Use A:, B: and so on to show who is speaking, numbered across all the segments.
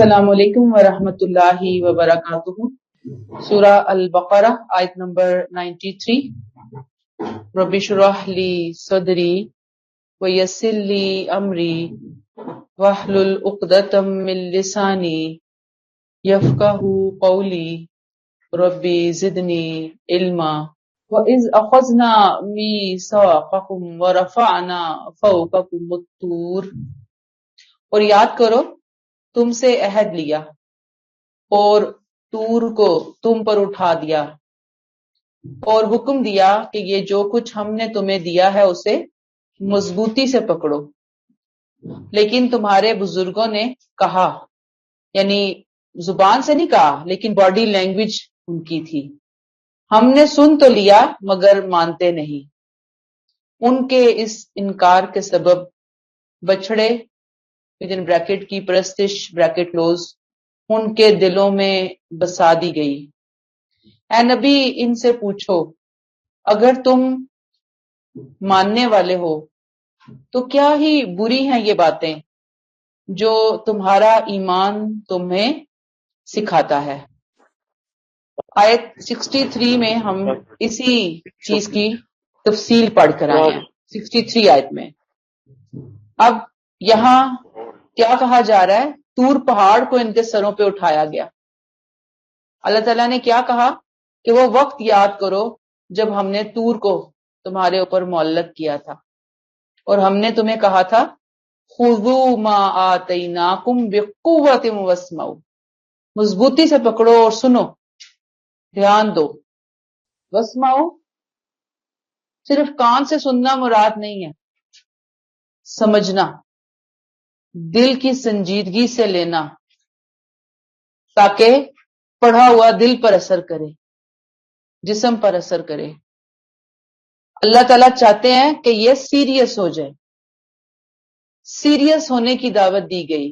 A: السلام علیکم ورحمۃ اللہ وبرکاتہ۔ سورہ البقرہ آیت نمبر 93۔ رب اشرح لی صدری ویسر لی امری واحلل عقدۃ من لسانی یفقہوا قولی ربی زدنی علما۔ وَإِذْ أَخَذْنَا مِيثَاقَكُمْ وَرَفَعْنَا فَوْقَكُمُ الطُّورَ، اور یاد کرو تم سے عہد لیا اور طور کو تم پر اٹھا دیا، اور حکم دیا کہ یہ جو کچھ ہم نے تمہیں دیا ہے اسے مضبوطی سے پکڑو۔ لیکن تمہارے بزرگوں نے کہا، یعنی زبان سے نہیں کہا لیکن باڈی لینگویج ان کی تھی، ہم نے سن تو لیا مگر مانتے نہیں۔ ان کے اس انکار کے سبب بچھڑے within بریکٹ کی پرستش بریکٹ کلوز ان کے دلوں میں بسا دی گئی۔ اے نبی ان سے پوچھو اگر تم ماننے والے ہو تو کیا ہی بری ہیں یہ باتیں جو تمہارا ایمان تمہیں سکھاتا ہے۔ آیت 63 میں ہم اسی چیز کی تفصیل پڑھ کر آئے ہیں، 63 آیت میں۔ اب یہاں کیا کہا جا رہا ہے؟ طور پہاڑ کو ان کے سروں پہ اٹھایا گیا۔ اللہ تعالیٰ نے کیا کہا کہ وہ وقت یاد کرو جب ہم نے طور کو تمہارے اوپر معلق کیا تھا، اور ہم نے تمہیں کہا تھا خذوا ما آتیناکم بقوۃ واسمعوا، مضبوطی سے پکڑو اور سنو، دھیان دو۔ واسمعوا صرف کان سے سننا مراد نہیں ہے، سمجھنا، دل کی سنجیدگی سے لینا، تاکہ پڑھا ہوا دل پر اثر کرے، جسم پر اثر کرے۔ اللہ تعالیٰ چاہتے ہیں کہ یہ سیریس ہو جائے، سیریس ہونے کی دعوت دی گئی،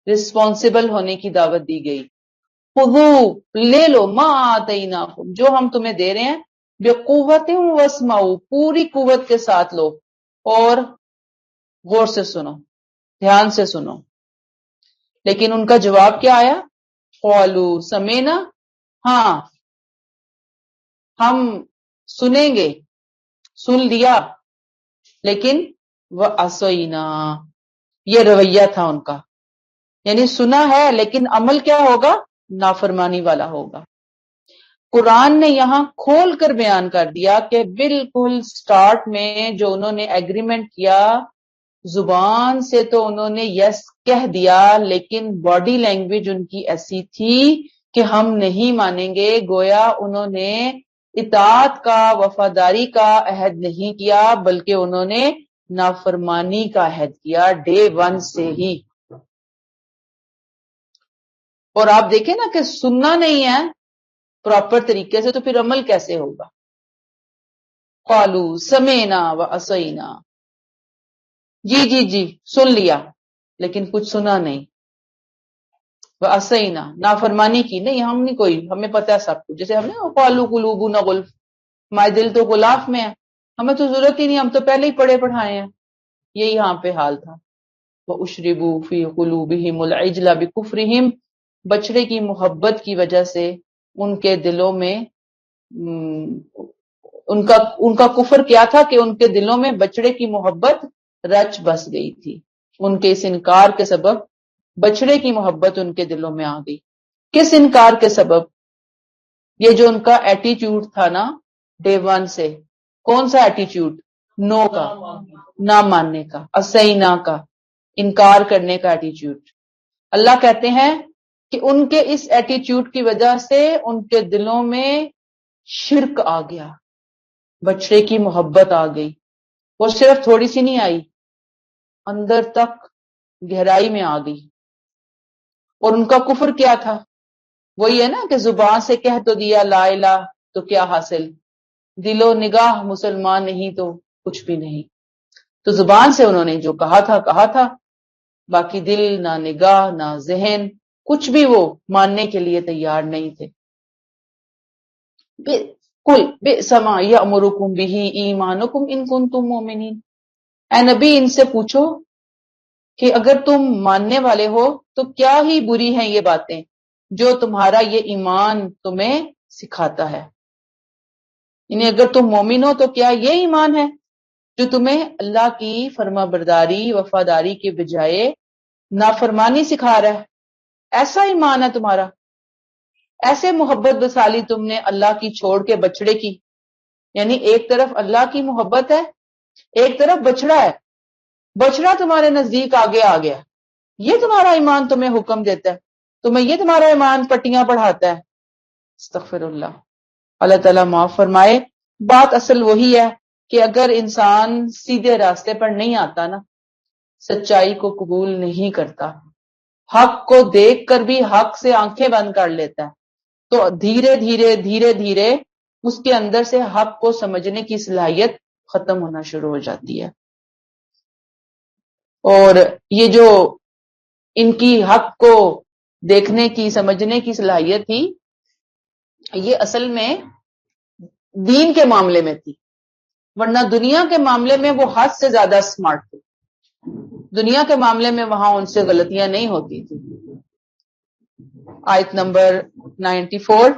A: رسپانسبل ہونے کی دعوت دی گئی۔ خذوا لے لو ما آتیناکم جو ہم تمہیں دے رہے ہیں، بقوۃ واسمعوا پوری قوت کے ساتھ لو اور غور سے سنو، دھیان سے سنو۔ لیکن ان کا جواب کیا آیا؟ قالوا سمعنا، ہاں ہم سنیں گے، سن لیا، لیکن وعصینا یہ رویہ تھا ان کا، یعنی سنا ہے لیکن عمل کیا ہوگا؟ نافرمانی والا ہوگا۔ قرآن نے یہاں کھول کر بیان کر دیا کہ بالکل سٹارٹ میں جو انہوں نے ایگریمنٹ کیا، زبان سے تو انہوں نے یس کہہ دیا، لیکن باڈی لینگویج ان کی ایسی تھی کہ ہم نہیں مانیں گے، گویا انہوں نے اطاعت کا، وفاداری کا عہد نہیں کیا بلکہ انہوں نے نافرمانی کا عہد کیا ڈے ون سے ہی۔ اور آپ دیکھیں نا کہ سننا نہیں ہے پراپر طریقے سے تو پھر عمل کیسے ہوگا؟ قالوا سمعنا وعصینا، جی سن لیا لیکن کچھ سنا نہیں، وعصینا نافرمانی کی، نہیں ہم نہیں کوئی، ہمیں پتہ ہے سب کچھ، جیسے ہم نے قالوا قلوبنا غلف، ہمارے دل تو غلاف میں ہے، ہمیں تو ضرورت ہی نہیں، ہم تو پہلے ہی پڑھے پڑھائے ہیں، یہ یہاں پہ حال تھا۔ وَأُشْرِبُوا فِي قُلُوبِهِمُ الْعِجْلَ بِكُفْرِهِمْ، بچڑے کی محبت کی وجہ سے ان کے دلوں میں ان کا کفر کیا تھا کہ ان کے دلوں میں بچڑے کی محبت رچ بس گئی تھی، ان کے اس انکار کے سبب بچڑے کی محبت ان کے دلوں میں آ گئی۔ کس انکار کے سبب؟ یہ جو ان کا ایٹیٹیوڈ تھا نا ڈے ون سے، کون سا ایٹیٹیوڈ؟ نو کا، نہ ماننے کا، اسینا کا، انکار کرنے کا ایٹیٹیوڈ۔ اللہ کہتے ہیں کہ ان کے اس ایٹیٹیوڈ کی وجہ سے ان کے دلوں میں شرک آ گیا، بچڑے کی محبت آ گئی، وہ صرف تھوڑی سی نہیں آئی، اندر تک گہرائی میں آ گئی۔ اور ان کا کفر کیا تھا؟ وہی ہے نا کہ زبان سے کہہ تو دیا لا الہ تو کیا حاصل، دل و نگاہ مسلمان نہیں تو کچھ بھی نہیں۔ تو زبان سے انہوں نے جو کہا تھا، باقی دل نہ نگاہ نہ ذہن کچھ بھی وہ ماننے کے لیے تیار نہیں تھے۔ قل بئس ما یأمرکم بہ ایمانکم ان کنتم مؤمنین، اے نبی ان سے پوچھو کہ اگر تم ماننے والے ہو تو کیا ہی بری ہیں یہ باتیں جو تمہارا یہ ایمان تمہیں سکھاتا ہے. یعنی اگر تم مومن ہو تو کیا یہ ایمان ہے جو تمہیں اللہ کی فرما برداری وفاداری کے بجائے نافرمانی سکھا رہا ہے؟ ایسا ایمان ہے تمہارا؟ ایسے محبت بسالی تم نے اللہ کی چھوڑ کے بچڑے کی. یعنی ایک طرف اللہ کی محبت ہے، ایک طرف بچڑا ہے، بچڑا تمہارے نزدیک آگے آ گیا، یہ تمہارا ایمان تمہیں حکم دیتا ہے، تمہیں یہ تمہارا ایمان پٹیاں پڑھاتا ہے. استغفر اللہ. اللہ تعالیٰ معاف فرمائے. بات اصل وہی ہے کہ اگر انسان سیدھے راستے پر نہیں آتا نا، سچائی کو قبول نہیں کرتا، حق کو دیکھ کر بھی حق سے آنکھیں بند کر لیتا ہے، تو دھیرے دھیرے اس کے اندر سے حق کو سمجھنے کی صلاحیت ختم ہونا شروع ہو جاتی ہے. اور یہ جو ان کی حق کو دیکھنے کی سمجھنے کی صلاحیت تھی، یہ اصل میں دین کے معاملے میں تھی، ورنہ دنیا کے معاملے میں وہ حد سے زیادہ سمارٹ تھے. دنیا کے معاملے میں وہاں ان سے غلطیاں نہیں ہوتی تھی. آیت نمبر 94.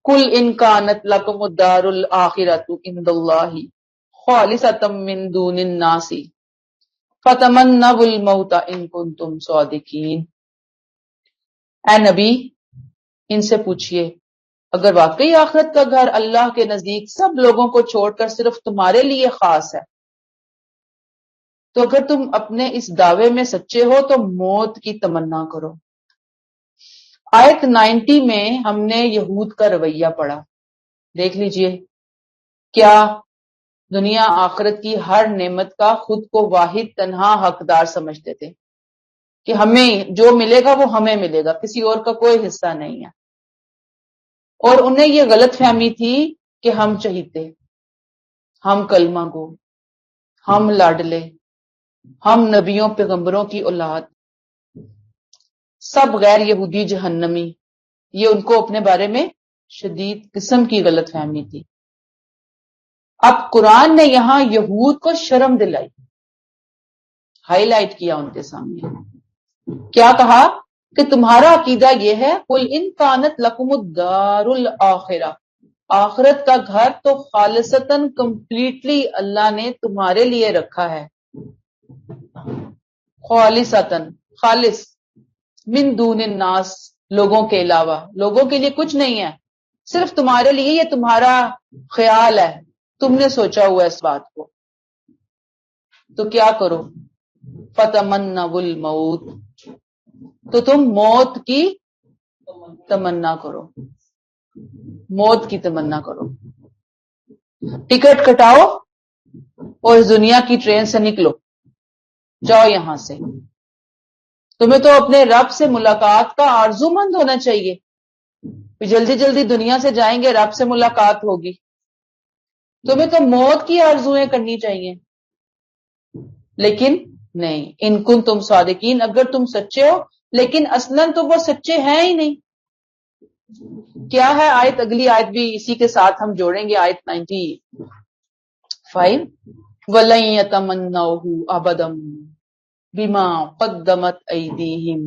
A: قل ان کانت لکم الدار الآخرۃ عند اللہ خالصۃ من دون الناس فتمنوا الموت ان کنتم صادقین. اے نبی ان سے پوچھئے اگر واقعی آخرت کا گھر اللہ کے نزدیک سب لوگوں کو چھوڑ کر صرف تمہارے لیے خاص ہے، تو اگر تم اپنے اس دعوے میں سچے ہو تو موت کی تمنا کرو. آیت 90 میں ہم نے یہود کا رویہ پڑھا. دیکھ لیجئے، کیا دنیا آخرت کی ہر نعمت کا خود کو واحد تنہا حقدار سمجھتے تھے کہ ہمیں جو ملے گا وہ ہمیں ملے گا، کسی اور کا کوئی حصہ نہیں ہے. اور انہیں یہ غلط فہمی تھی کہ ہم چہیتے، ہم کلمہ گو، ہم لاڈلے، ہم نبیوں پیغمبروں کی اولاد، سب غیر یہودی جہنمی. یہ ان کو اپنے بارے میں شدید قسم کی غلط فہمی تھی. اب قرآن نے یہاں یہود کو شرم دلائی، ہائی لائٹ کیا ان کے سامنے. کیا کہا کہ تمہارا عقیدہ یہ ہے قل ان کانت لکم الدار الآخرہ، آخرت کا گھر تو خالصتاً کمپلیٹلی اللہ نے تمہارے لیے رکھا ہے. خالصتاً، خالص، من دون الناس، لوگوں کے علاوہ، لوگوں کے لیے کچھ نہیں ہے، صرف تمہارے لیے. یہ تمہارا خیال ہے، تم نے سوچا ہوا اس بات کو. تو کیا کرو؟ فتمنوا الموت، تو تم موت کی تمنا کرو، موت کی تمنا کرو. ٹکٹ کٹاؤ اور اس دنیا کی ٹرین سے نکلو، جاؤ یہاں سے. تمہیں تو اپنے رب سے ملاقات کا آرزو مند ہونا چاہیے، جلدی جلدی دنیا سے جائیں گے، رب سے ملاقات ہوگی. تمہیں تو موت کی آرزویں کرنی چاہیے. لیکن نہیں، ان کن تم صادقین، اگر تم سچے ہو، لیکن اصلاً تو وہ سچے ہیں ہی نہیں. کیا ہے آیت؟ اگلی آیت بھی اسی کے ساتھ ہم جوڑیں گے، آیت 95. وَلَن يَتَمَنَّوْهُ أَبَدًا بِمَا قَدَّمَتْ أَيْدِيهِمْ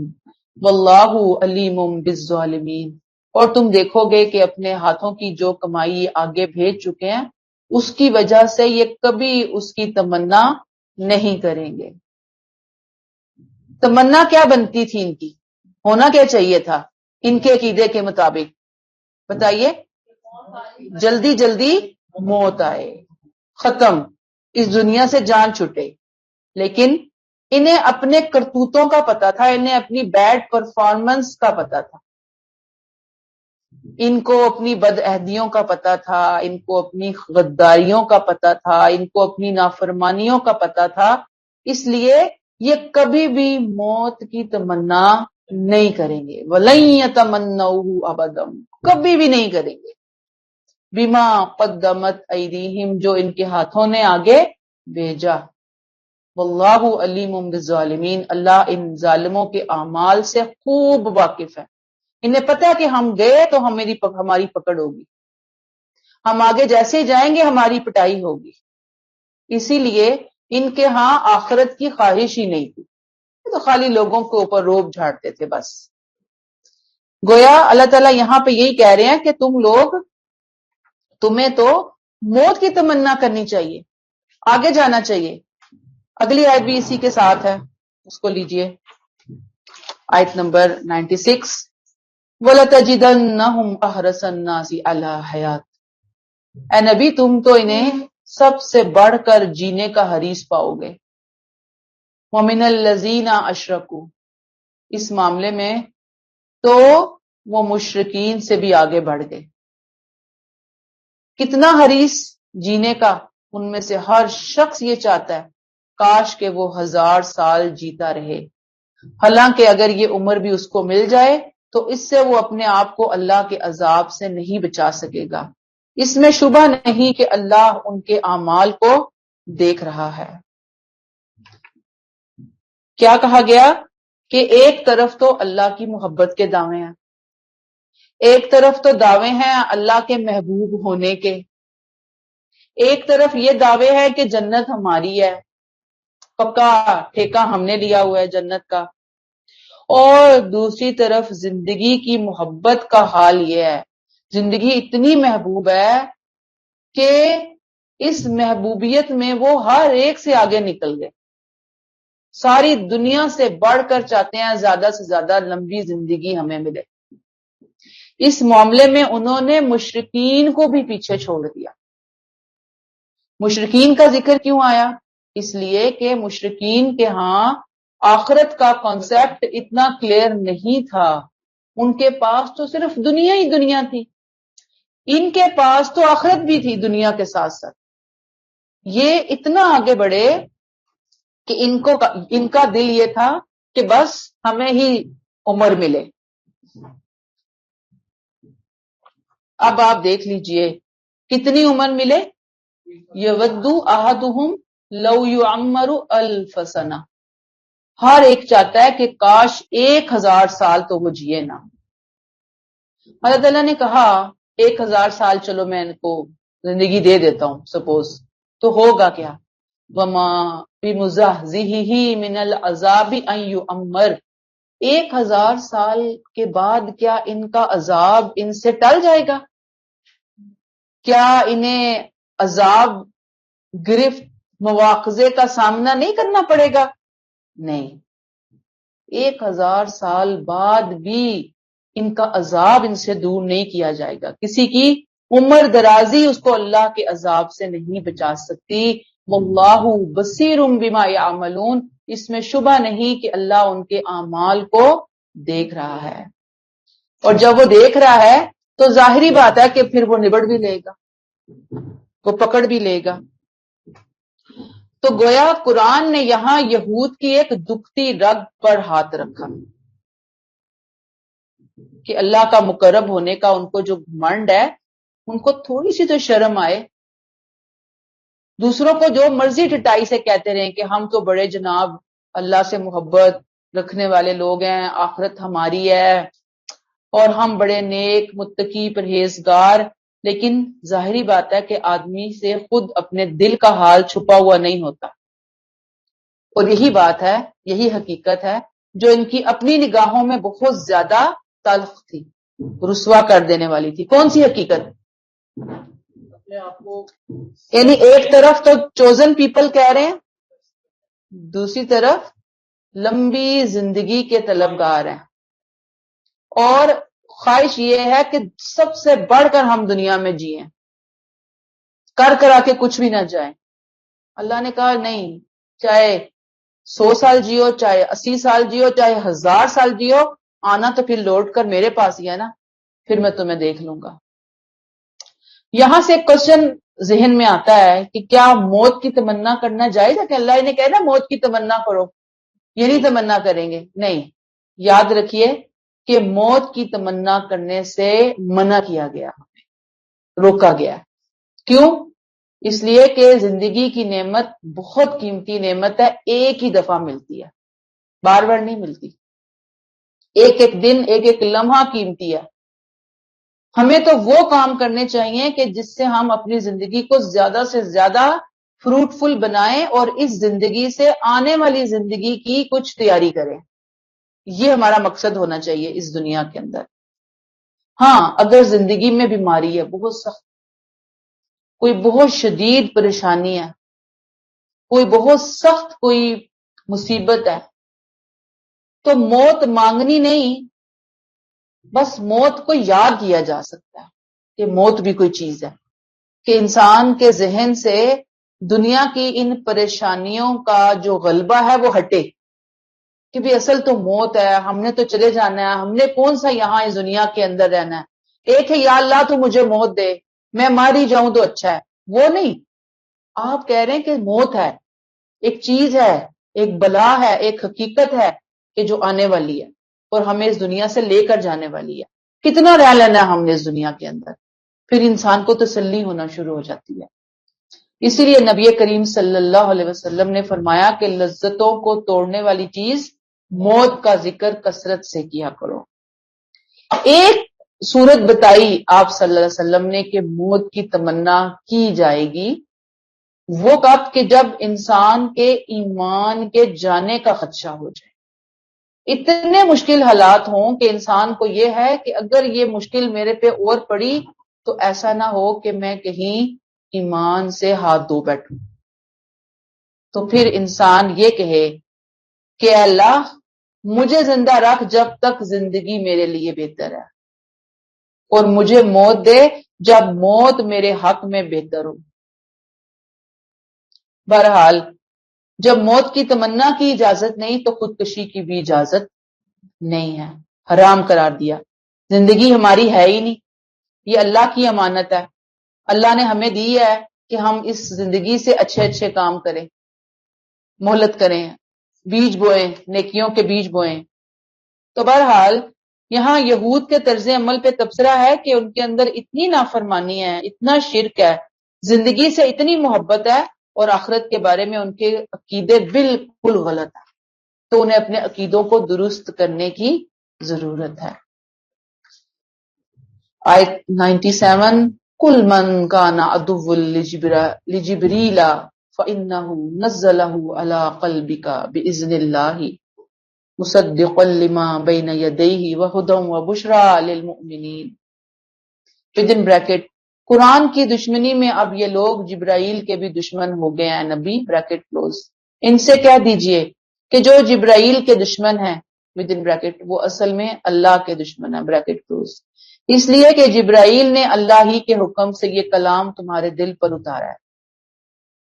A: وَاللَّهُ عَلِيمٌ بِالظَّالِمِينَ. اور تم دیکھو گے کہ اپنے ہاتھوں کی جو کمائی آگے بھیج چکے ہیں، اس کی وجہ سے یہ کبھی اس کی تمنا نہیں کریں گے. تمنا کیا بنتی تھی ان کی؟ ہونا کیا چاہیے تھا ان کے عقیدے کے مطابق؟ بتائیے. جلدی جلدی موت آئے، ختم، اس دنیا سے جان چھٹے. لیکن انہیں اپنے کرتوتوں کا پتا تھا، انہیں اپنی بیڈ پرفارمنس کا پتا تھا، ان کو اپنی بدعہدیوں کا پتا تھا، ان کو اپنی غداریوں کا پتا تھا، ان کو اپنی نافرمانیوں کا پتا تھا. اس لیے یہ کبھی بھی موت کی تمنا نہیں کریں گے. وَلَن يَتَمَنَّوْهُ أَبَدًا، کبھی بھی نہیں کریں گے. بِمَا قَدَّمَتْ أَيْدِيهِمْ، جو ان کے ہاتھوں نے آگے بھیجا. وَاللَّهُ عَلِيمٌ بِالظَّالِمِينَ، اللہ ان ظالموں کے اعمال سے خوب واقف ہے. انہیں پتہ ہے کہ ہم گئے تو ہماری پکڑ ہوگی، ہم آگے جیسے ہی جائیں گے ہماری پٹائی ہوگی. اسی لیے ان کے ہاں آخرت کی خواہش ہی نہیں تھی، تو خالی لوگوں کے اوپر روب جھاڑتے تھے بس۔ گویا اللہ تعالیٰ یہاں پہ یہی کہہ رہے ہیں کہ تمہیں تو موت کی تمنا کرنی چاہیے، آگے جانا چاہیے۔ اگلی آیت بھی اسی کے ساتھ ہے، اس کو لیجئے، آیت نمبر 96، وَلَتَجِدَنَّهُمْ أَحْرَصَ النَّاسِ عَلَى حَيَاتٍ، اے نبی تم تو انہیں سب سے بڑھ کر جینے کا حریص پاؤ گے۔ وَمِنَ الَّذِينَ أَشْرَكُوا، اس معاملے میں تو وہ مشرکین سے بھی آگے بڑھ گئے۔ کتنا حریص جینے کا، ان میں سے ہر شخص یہ چاہتا ہے کاش کہ وہ 1000 سال جیتا رہے، حالانکہ اگر یہ عمر بھی اس کو مل جائے تو اس سے وہ اپنے آپ کو اللہ کے عذاب سے نہیں بچا سکے گا۔ اس میں شبہ نہیں کہ اللہ ان کے اعمال کو دیکھ رہا ہے۔ کیا کہا گیا کہ ایک طرف تو اللہ کی محبت کے دعوے ہیں، ایک طرف تو دعوے ہیں اللہ کے محبوب ہونے کے، ایک طرف یہ دعوے ہیں کہ جنت ہماری ہے، پکا ٹھیکہ ہم نے لیا ہوا ہے جنت کا، اور دوسری طرف زندگی کی محبت کا حال یہ ہے، زندگی اتنی محبوب ہے کہ اس محبوبیت میں وہ ہر ایک سے آگے نکل گئے، ساری دنیا سے بڑھ کر چاہتے ہیں زیادہ سے زیادہ لمبی زندگی ہمیں ملے۔ اس معاملے میں انہوں نے مشرکین کو بھی پیچھے چھوڑ دیا۔ مشرکین کا ذکر کیوں آیا؟ اس لیے کہ مشرکین کے ہاں آخرت کا کانسیپٹ اتنا کلیئر نہیں تھا، ان کے پاس تو صرف دنیا ہی دنیا تھی، ان کے پاس تو آخرت بھی تھی دنیا کے ساتھ ساتھ۔ یہ اتنا آگے بڑھے کہ ان کا دل یہ تھا کہ بس ہمیں ہی عمر ملے۔ اب آپ دیکھ لیجئے کتنی عمر ملے، یودو احدہم لو یعمر الف سنہ، ہر ایک چاہتا ہے کہ کاش 1000 سال تو وہ جیے نا۔ اللہ تعالیٰ نے کہا 1000 سال چلو میں ان کو زندگی دے دیتا ہوں سپوز، تو ہوگا کیا؟ وما بمزحزحہ من العذاب ان یعمر، 1000 سال کے بعد کیا ان کا عذاب ان سے ٹل جائے گا؟ کیا انہیں عذاب گرفت مواخذے کا سامنا نہیں کرنا پڑے گا؟ نہیں، 1000 سال بعد بھی ان کا عذاب ان سے دور نہیں کیا جائے گا۔ کسی کی عمر درازی اس کو اللہ کے عذاب سے نہیں بچا سکتی۔ واللہ بصیر بما یعملون، اس میں شبہ نہیں کہ اللہ ان کے اعمال کو دیکھ رہا ہے، اور جب وہ دیکھ رہا ہے تو ظاہری بات ہے کہ پھر وہ نبڑ بھی لے گا، وہ پکڑ بھی لے گا۔ تو گویا قرآن نے یہاں یہود کی ایک دکھتی رگ پر ہاتھ رکھا کہ اللہ کا مقرب ہونے کا ان کو جو گھمنڈ ہے، ان کو تھوڑی سی تو شرم آئے، دوسروں کو جو مرضی ٹٹائی سے کہتے رہیں کہ ہم تو بڑے جناب اللہ سے محبت رکھنے والے لوگ ہیں، آخرت ہماری ہے، اور ہم بڑے نیک متقی پرہیزگار، لیکن ظاہری بات ہے کہ آدمی سے خود اپنے دل کا حال چھپا ہوا نہیں ہوتا، اور یہی بات ہے، یہی حقیقت ہے جو ان کی اپنی نگاہوں میں بہت زیادہ تلخ تھی، رسوا کر دینے والی تھی۔ کون سی حقیقت؟ یعنی ایک طرف تو چوزن پیپل کہہ رہے ہیں، دوسری طرف لمبی زندگی کے طلبگار ہیں، اور خواہش یہ ہے کہ سب سے بڑھ کر ہم دنیا میں جئیں، کر کرا کے کچھ بھی نہ جائیں۔ اللہ نے کہا نہیں، چاہے 100 سال جیو، چاہے 80 سال جیو، چاہے 1000 سال جیو، آنا تو پھر لوٹ کر میرے پاس ہی ہے نا، پھر میں تمہیں دیکھ لوں گا۔ یہاں سے کوشچن ذہن میں آتا ہے کہ کیا موت کی تمنا کرنا جائز ہے؟ کہ اللہ نے کہا نا موت کی تمنا کرو، یہ نہیں تمنا کریں گے؟ نہیں، یاد رکھیے کہ موت کی تمنا کرنے سے منع کیا گیا، روکا گیا۔ کیوں؟ اس لیے کہ زندگی کی نعمت بہت قیمتی نعمت ہے، ایک ہی دفعہ ملتی ہے، بار بار نہیں ملتی، ایک ایک دن ایک ایک لمحہ قیمتی ہے۔ ہمیں تو وہ کام کرنے چاہیے کہ جس سے ہم اپنی زندگی کو زیادہ سے زیادہ فروٹفل بنائیں اور اس زندگی سے آنے والی زندگی کی کچھ تیاری کریں. یہ ہمارا مقصد ہونا چاہیے اس دنیا کے اندر. ہاں اگر زندگی میں بیماری ہے بہت سخت، کوئی بہت شدید پریشانی ہے، کوئی بہت سخت کوئی مصیبت ہے، تو موت مانگنی نہیں، بس موت کو یاد کیا جا سکتا ہے کہ موت بھی کوئی چیز ہے، کہ انسان کے ذہن سے دنیا کی ان پریشانیوں کا جو غلبہ ہے وہ ہٹے کہ بھی اصل تو موت ہے، ہم نے تو چلے جانا ہے، ہم نے کون سا یہاں اس دنیا کے اندر رہنا ہے. ایک ہے یا اللہ تو مجھے موت دے، میں مار ہی جاؤں تو اچھا ہے، وہ نہیں. آپ کہہ رہے ہیں کہ موت ہے، ایک چیز ہے، ایک بلا ہے، ایک حقیقت ہے کہ جو آنے والی ہے اور ہمیں اس دنیا سے لے کر جانے والی ہے. کتنا رہ لینا ہے ہم نے اس دنیا کے اندر، پھر انسان کو تسلی ہونا شروع ہو جاتی ہے. اسی لیے نبی کریم صلی اللہ علیہ وسلم نے فرمایا کہ لذتوں کو توڑنے والی چیز موت کا ذکر کثرت سے کیا کرو. ایک صورت بتائی آپ صلی اللہ علیہ وسلم نے کہ موت کی تمنا کی جائے گی، وہ کب کہ جب انسان کے ایمان کے جانے کا خدشہ ہو جائے. اتنے مشکل حالات ہوں کہ انسان کو یہ ہے کہ اگر یہ مشکل میرے پہ اور پڑی تو ایسا نہ ہو کہ میں کہیں ایمان سے ہاتھ دھو بیٹھوں. تو پھر انسان یہ کہے کہ اللہ مجھے زندہ رکھ جب تک زندگی میرے لیے بہتر ہے، اور مجھے موت دے جب موت میرے حق میں بہتر ہو. بہرحال جب موت کی تمنا کی اجازت نہیں تو خودکشی کی بھی اجازت نہیں ہے، حرام قرار دیا. زندگی ہماری ہے ہی نہیں، یہ اللہ کی امانت ہے. اللہ نے ہمیں دی ہے کہ ہم اس زندگی سے اچھے اچھے کام کریں، مہلت کریں، بیج بوئیں، نیکیوں کے بیج بوئیں. تو بہرحال یہاں یہود کے طرز عمل پہ تبصرہ ہے کہ ان کے اندر اتنی نافرمانی ہے، اتنا شرک ہے، زندگی سے اتنی محبت ہے، اور آخرت کے بارے میں ان کے عقیدے بالکل غلط ہیں. تو انہیں اپنے عقیدوں کو درست کرنے کی ضرورت ہے. آیت 97 کل من کان عدو لجبریل فإنه نزله على قلبك بإذن الله مصدقا لما بین یدیہ وہدی وبشری للمؤمنین. within bracket قرآن کی دشمنی میں اب یہ لوگ جبرائیل کے بھی دشمن ہو گئے ہیں نبی بریکٹ کلوز. ان سے کہہ دیجئے کہ جو جبرائیل کے دشمن ہیں within bracket وہ اصل میں اللہ کے دشمن ہیں بریکٹ کلوز، اس لیے کہ جبرائیل نے اللہ ہی کے حکم سے یہ کلام تمہارے دل پر اتارا ہے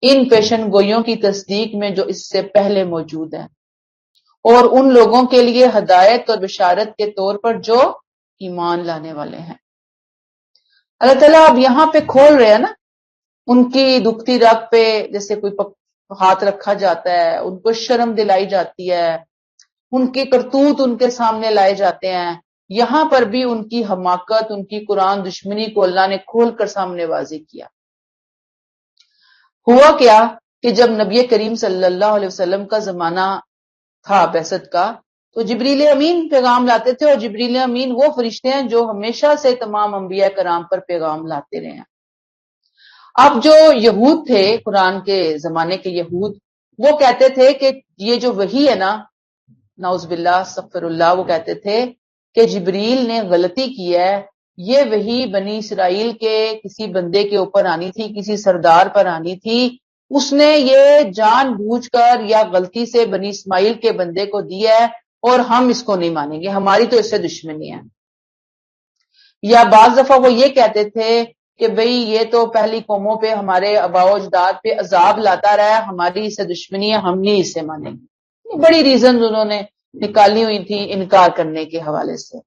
A: ان پیشن گوئیوں کی تصدیق میں جو اس سے پہلے موجود ہیں، اور ان لوگوں کے لیے ہدایت اور بشارت کے طور پر جو ایمان لانے والے ہیں. اللہ تعالیٰ اب یہاں پہ کھول رہے ہیں نا ان کی دکھتی رگ پہ، جیسے کوئی ہاتھ رکھا جاتا ہے، ان کو شرم دلائی جاتی ہے، ان کے کرتوت ان کے سامنے لائے جاتے ہیں. یہاں پر بھی ان کی حماقت، ان کی قرآن دشمنی کو اللہ نے کھول کر سامنے واضح کیا. ہوا کیا کہ جب نبی کریم صلی اللہ علیہ وسلم کا زمانہ تھا بعثت کا، تو جبریل امین پیغام لاتے تھے، اور جبریل امین وہ فرشتے ہیں جو ہمیشہ سے تمام انبیاء کرام پر پیغام لاتے رہے ہیں. اب جو یہود تھے قرآن کے زمانے کے یہود، وہ کہتے تھے کہ یہ جو وحی ہے نا، نعوذ باللہ استغفر اللہ، وہ کہتے تھے کہ جبریل نے غلطی کی ہے، یہ وحی بنی اسرائیل کے کسی بندے کے اوپر آنی تھی، کسی سردار پر آنی تھی، اس نے یہ جان بوجھ کر یا غلطی سے بنی اسماعیل کے بندے کو دیا ہے، اور ہم اس کو نہیں مانیں گے، ہماری تو اس سے دشمنی ہے. یا بعض دفعہ وہ یہ کہتے تھے کہ بھئی یہ تو پہلی قوموں پہ ہمارے آباء و اجداد پہ عذاب لاتا رہا ہے، ہماری اس سے دشمنی ہے، ہم نہیں اسے مانیں گے. بڑی ریزنز انہوں نے نکالی ہوئی تھی انکار کرنے کے حوالے سے.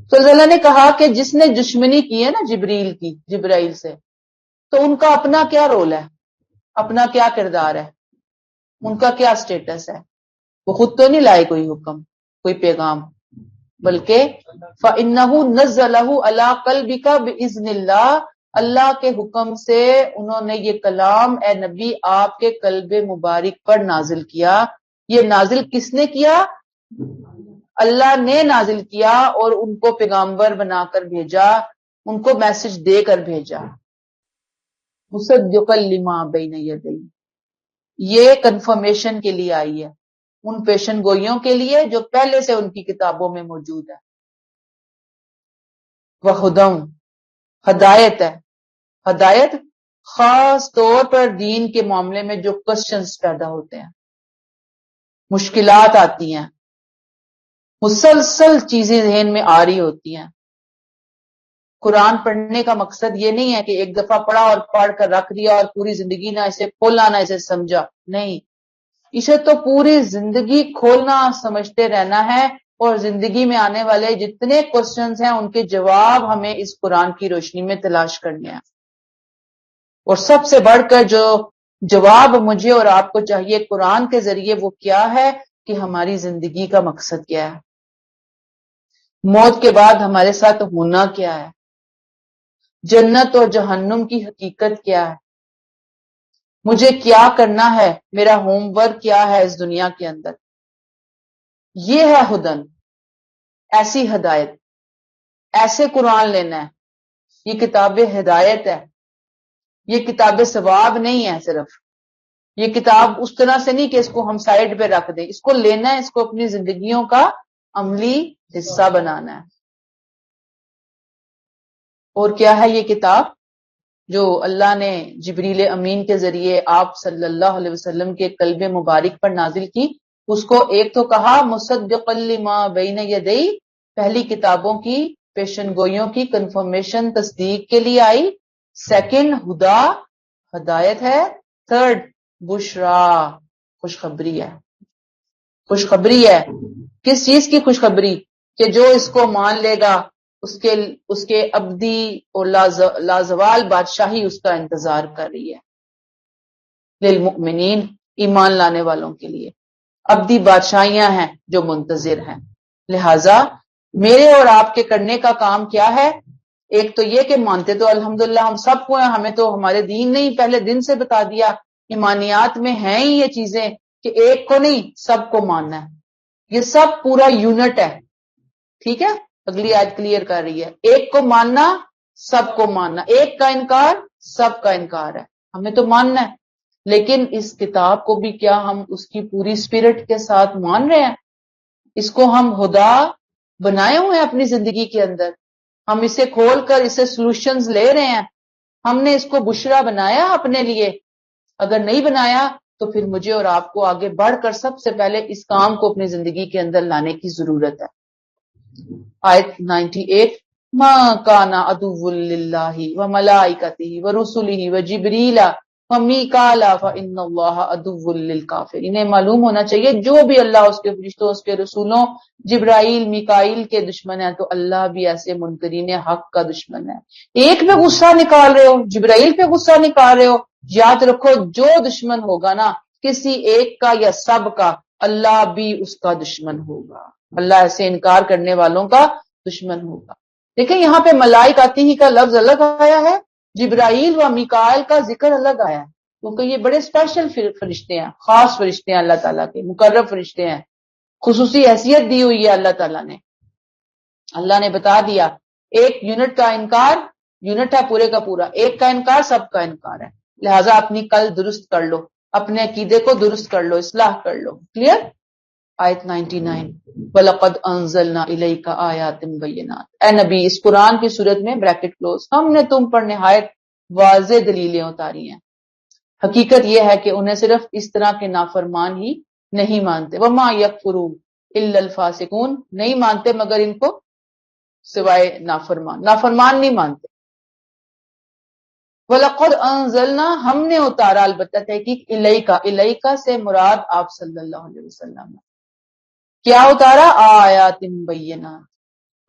A: تو اللہ نے کہا کہ جس نے دشمنی کی ہے نا جبرائیل سے، تو ان کا اپنا کیا رول ہے، اپنا کیا کردار ہے، ان کا کیا سٹیٹس ہے. وہ خود تو نہیں لائے کوئی حکم، کوئی پیغام، بلکہ فَإِنَّهُ نَزَّلَهُ عَلَىٰ قَلْبِكَ بِإِذْنِ اللَّهِ، اللہ کے حکم سے انہوں نے یہ کلام اے نبی آپ کے قلب مبارک پر نازل کیا. یہ نازل کس نے کیا؟ اللہ نے نازل کیا، اور ان کو پیغامبر بنا کر بھیجا، ان کو میسج دے کر بھیجا. مصدقا لما بین یدیہ، یہ کنفرمیشن کے لیے آئی ہے ان پیشن گوئیوں کے لیے جو پہلے سے ان کی کتابوں میں موجود ہے. وہدم، ہدایت ہے. ہدایت خاص طور پر دین کے معاملے میں جو کوسچنز پیدا ہوتے ہیں، مشکلات آتی ہیں، مسلسل چیزیں ذہن میں آ رہی ہوتی ہیں. قرآن پڑھنے کا مقصد یہ نہیں ہے کہ ایک دفعہ پڑھا اور پڑھ کر رکھ دیا اور پوری زندگی نہ اسے کھولا نہ اسے سمجھا. نہیں، اسے تو پوری زندگی کھولنا سمجھتے رہنا ہے، اور زندگی میں آنے والے جتنے کوسچنز ہیں ان کے جواب ہمیں اس قرآن کی روشنی میں تلاش کرنے ہیں. اور سب سے بڑھ کر جو جواب مجھے اور آپ کو چاہیے قرآن کے ذریعے وہ کیا ہے کہ ہماری زندگی کا مقصد کیا ہے، موت کے بعد ہمارے ساتھ ہونا کیا ہے، جنت اور جہنم کی حقیقت کیا ہے، مجھے کیا کرنا ہے، میرا ہوم ورک کیا ہے اس دنیا کے اندر. یہ ہے ہدن، ایسی ہدایت، ایسے قرآن لینا ہے. یہ کتاب ہدایت ہے، یہ کتاب ثواب نہیں ہے. صرف یہ کتاب اس طرح سے نہیں کہ اس کو ہم سائڈ پہ رکھ دیں، اس کو لینا ہے، اس کو اپنی زندگیوں کا عملی حصہ بنانا ہے. اور کیا ہے یہ کتاب؟ جو اللہ نے جبریل امین کے ذریعے آپ صلی اللہ علیہ وسلم کے قلب مبارک پر نازل کی. اس کو ایک تو کہا مصدقا لما بین یدی، پہلی کتابوں کی پیشن گوئیوں کی کنفرمیشن تصدیق کے لیے آئی. سیکنڈ ہدا، ہدایت ہے. تھرڈ بشرا، خوشخبری ہے. خوشخبری ہے. کس چیز کی خوشخبری؟ کہ جو اس کو مان لے گا اس کے ابدی اور لازوال بادشاہی اس کا انتظار کر رہی ہے. للمؤمنین، ایمان لانے والوں کے لیے ابدی بادشاہیاں ہیں جو منتظر ہیں. لہذا میرے اور آپ کے کرنے کا کام کیا ہے؟ ایک تو یہ کہ مانتے تو الحمدللہ ہم سب کو ہیں، ہمیں تو ہمارے دین نے پہلے دن سے بتا دیا، ایمانیات میں ہیں ہی یہ چیزیں کہ ایک کو نہیں سب کو ماننا ہے. یہ سب پورا یونٹ ہے. ٹھیک ہے، اگلی آیت کلیئر کر رہی ہے. ایک کو ماننا، سب کو ماننا. ایک کا انکار، سب کا انکار ہے. ہمیں تو ماننا ہے، لیکن اس کتاب کو بھی کیا ہم اس کی پوری اسپرٹ کے ساتھ مان رہے ہیں؟ اس کو ہم ہدا بنائے ہوئے ہیں اپنی زندگی کے اندر؟ ہم اسے کھول کر اسے سولوشنز لے رہے ہیں؟ ہم نے اس کو بشرا بنایا اپنے لیے؟ اگر نہیں بنایا تو پھر مجھے اور آپ کو آگے بڑھ کر سب سے پہلے اس کام کو اپنی زندگی کے اندر لانے کی ضرورت ہے. آیت 98، ما کان عدو للہ وملائکتہ ورسلہ وجبریل ومیکال فإن اللہ عدو للکافرین. انہیں معلوم ہونا چاہیے جو بھی اللہ، اس کے فرشتوں، اس کے رسولوں، جبرائیل میکائیل کے دشمن ہیں تو اللہ بھی ایسے منکرین حق کا دشمن ہے. ایک پہ غصہ نکال رہے ہو، جبرائیل پہ غصہ نکال رہے ہو، یاد رکھو جو دشمن ہوگا نا کسی ایک کا یا سب کا، اللہ بھی اس کا دشمن ہوگا. اللہ ایسے انکار کرنے والوں کا دشمن ہوگا. دیکھیں یہاں پہ ملائکہ ہی کا لفظ الگ آیا ہے، جبرائیل و میکائیل کا ذکر الگ آیا ہے، کیونکہ یہ بڑے اسپیشل فرشتے ہیں، خاص فرشتے ہیں، اللہ تعالیٰ کے مقرب فرشتے ہیں، خصوصی حیثیت دی ہوئی ہے اللہ تعالیٰ نے. اللہ نے بتا دیا ایک یونٹ کا انکار، یونٹ ہے پورے کا پورا، ایک کا انکار سب کا انکار ہے. لہٰذا اپنی کل درست کر لو، اپنے عقیدے کو درست کر لو، اصلاح کر لو. کلیئر؟ آیت 99، وَلَقَدْ أَنزَلْنَا إِلَيْكَ آيَاتٍ بَيِّنَاتٍ. اے نبی اس قرآن کی صورت میں بریکٹ کلوز، ہم نے تم پر نہایت واضح دلیلیں اتاری ہیں. حقیقت یہ ہے کہ انہیں صرف اس طرح کے نافرمان ہی نہیں مانتے. وَمَا يَكْفُرُ إِلَّا الْفَاسِقُونَ، نہیں مانتے مگر ان کو سوائے نافرمان، نافرمان نہیں مانتے. وَلَقَدْ أَنزَلْنَا، ہم نے اتارا، البتہ تحقیق، الیکا سے مراد آپ صلی اللہ علیہ وسلم. کیا اتارا؟ آیات بینات.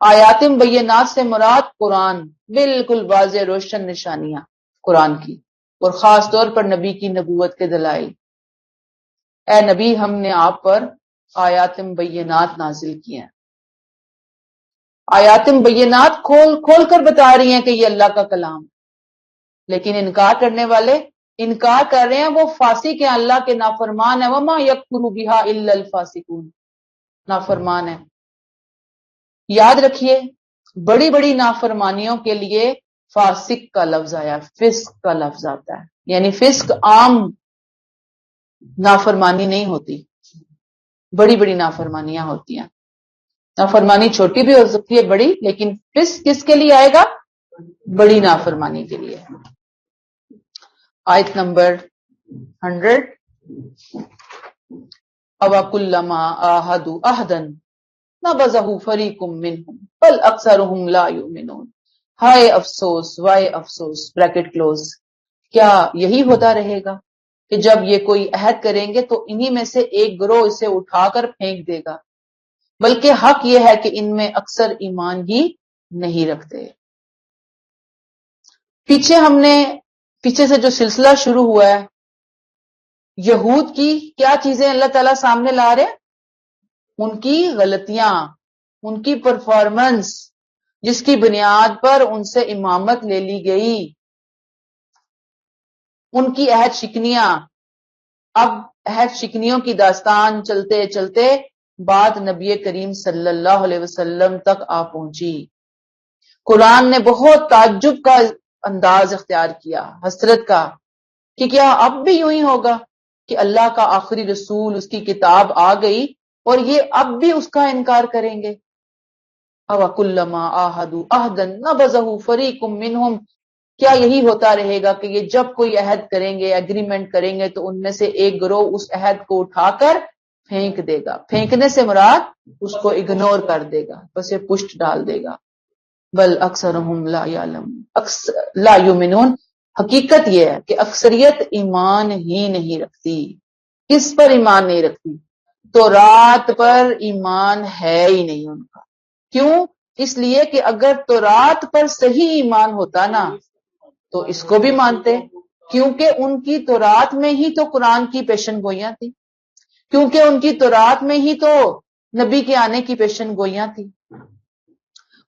A: آیات بینات سے مراد قرآن، بالکل واضح روشن نشانیاں قرآن کی، اور خاص طور پر نبی کی نبوت کے دلائل. اے نبی ہم نے آپ پر آیات بینات نازل کی ہیں. آیات بینات کھول کر بتا رہی ہیں کہ یہ اللہ کا کلام ہے. لیکن انکار کرنے والے انکار کر رہے ہیں، وہ فاسق ہیں، اللہ کے نافرمان ہیں. وما یکفر بہا الا الفاسقون، نافرمان ہے. یاد رکھیے بڑی بڑی نافرمانیوں کے لیے فاسق کا لفظ آیا، فسق کا لفظ آتا ہے، یعنی فسق عام نافرمانی نہیں ہوتی، بڑی بڑی نافرمانیاں ہوتی ہیں. نافرمانی چھوٹی بھی ہو سکتی ہے بڑی، لیکن فسق کس کے لیے آئے گا؟ بڑی نافرمانی کے لیے. آیت نمبر 100. اَوَكُلَّمَا عَاهَدُوا عَهْدًا نَبَذَهُ فَرِيقٌ مِّنْهُمْ بَلْ أَكْثَرُهُمْ لَا يُؤْمِنُونَ. ہائے افسوس، وائے افسوس، بریکٹ کلوز. کیا یہی ہوتا رہے گا کہ جب یہ کوئی عہد کریں گے تو انہی میں سے ایک گروہ اسے اٹھا کر پھینک دے گا، بلکہ حق یہ ہے کہ ان میں اکثر ایمان ہی نہیں رکھتے. پیچھے سے جو سلسلہ شروع ہوا ہے، یہود کی کیا چیزیں اللہ تعالیٰ سامنے لا رہے ہیں؟ ان کی غلطیاں، ان کی پرفارمنس، جس کی بنیاد پر ان سے امامت لے لی گئی، ان کی عہد شکنیاں. اب عہد شکنیوں کی داستان چلتے چلتے بات نبی کریم صلی اللہ علیہ وسلم تک آ پہنچی. قرآن نے بہت تعجب کا انداز اختیار کیا، حسرت کا، کہ کیا اب بھی یوں ہی ہوگا کہ اللہ کا آخری رسول، اس کی کتاب آ گئی اور یہ اب بھی اس کا انکار کریں گے؟ اَوَكُلَّمَا عَاهَدُوا عَهْدًا نَبَذَهُ فَرِيقٌ مِّنْهُمْ. کیا یہی ہوتا رہے گا کہ یہ جب کوئی عہد کریں گے، ایگریمنٹ کریں گے، تو ان میں سے ایک گروہ اس عہد کو اٹھا کر پھینک دے گا. پھینکنے سے مراد اس کو اگنور کر دے گا، بس یہ پشت ڈال دے گا. بل اکثرهم لا يعلمون، لا یؤمنون. حقیقت یہ ہے کہ اکثریت ایمان ہی نہیں رکھتی. کس پر ایمان نہیں رکھتی؟ تو رات پر ایمان ہے ہی نہیں ان کا. کیوں؟ اس لیے کہ اگر تو رات پر صحیح ایمان ہوتا نا تو اس کو بھی مانتے، کیونکہ ان کی تورات میں ہی تو قرآن کی پیشن گوئیاں تھی، کیونکہ ان کی تورات میں ہی تو نبی کے آنے کی پیشن گوئیاں تھی.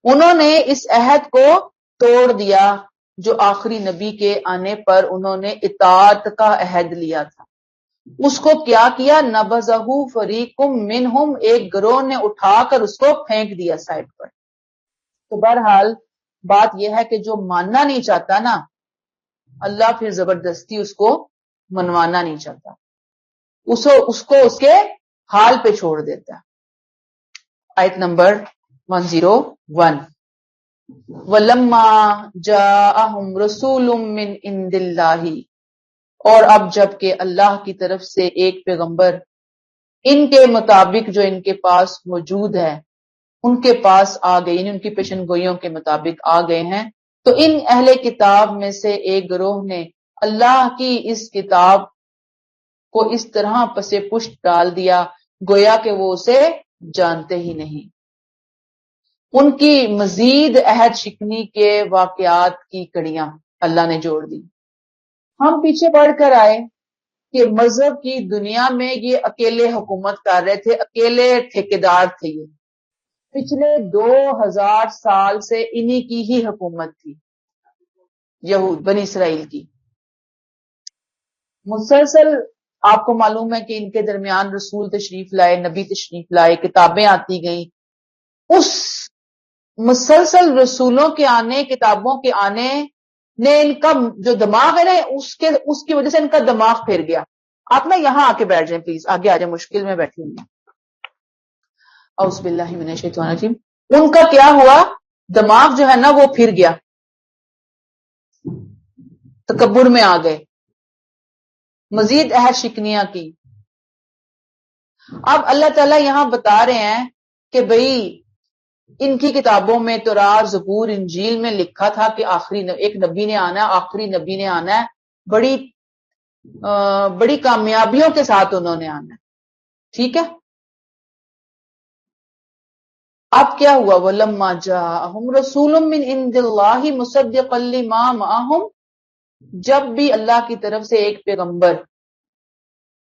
A: انہوں نے اس عہد کو توڑ دیا جو آخری نبی کے آنے پر انہوں نے اطاعت کا عہد لیا تھا. اس کو کیا کیا؟ نبذہ فریق منہم، ایک گروہ نے اٹھا کر اس کو پھینک دیا سائڈ پر. تو بہرحال بات یہ ہے کہ جو ماننا نہیں چاہتا نا، اللہ پھر زبردستی اس کو منوانا نہیں چاہتا، اس کو اس کے حال پہ چھوڑ دیتا. آیت نمبر 101. وَلَمَّا جَاءَهُمْ رَسُولٌ مِّنْ عِندِ اللَّهِ، اور اب جب کہ اللہ کی طرف سے ایک پیغمبر ان کے مطابق جو ان کے پاس موجود ہے ان کے پاس آ گئے، ان کی پیشن گوئیوں کے مطابق آ گئے ہیں، تو ان اہل کتاب میں سے ایک گروہ نے اللہ کی اس کتاب کو اس طرح پسے پشت ڈال دیا گویا کہ وہ اسے جانتے ہی نہیں. ان کی مزید عہد شکنی کے واقعات کی کڑیاں اللہ نے جوڑ دی. ہم پیچھے پڑھ کر آئے کہ مذہب کی دنیا میں یہ اکیلے حکومت کر رہے تھے، اکیلے ٹھیکیدار تھے. یہ پچھلے 2000 سال سے انہی کی ہی حکومت تھی، یہود بنی اسرائیل کی. مسلسل آپ کو معلوم ہے کہ ان کے درمیان رسول تشریف لائے، نبی تشریف لائے، کتابیں آتی گئیں. اس مسلسل رسولوں کے آنے، کتابوں کے آنے نے ان کا جو دماغ ہے نا، اس کی وجہ سے ان کا دماغ پھر گیا. آپ نا یہاں آ کے بیٹھ جائیں پلیز، آگے آ جائیں، مشکل میں بیٹھی ہوں. اعوذ باللہ من الشیطان الرجیم. ان کا کیا ہوا؟ دماغ جو ہے نا وہ پھر گیا، تکبر میں آ گئے، مزید عہد شکنیاں کی. اب اللہ تعالیٰ یہاں بتا رہے ہیں کہ بھئی ان کی کتابوں میں تورات، زبور، انجیل میں لکھا تھا کہ ایک نبی نے آنا ہے، آخری نبی نے آنا ہے، بڑی کامیابیوں کے ساتھ انہوں نے آنا ہے. ٹھیک ہے. اب کیا ہوا؟ وَلَمَّا جَاءَهُمْ رَسُولٌ مِّنْ عِندِ اللَّهِ مُصَدِّقًا لِّمَا مَعَهُمْ، جب بھی اللہ کی طرف سے ایک پیغمبر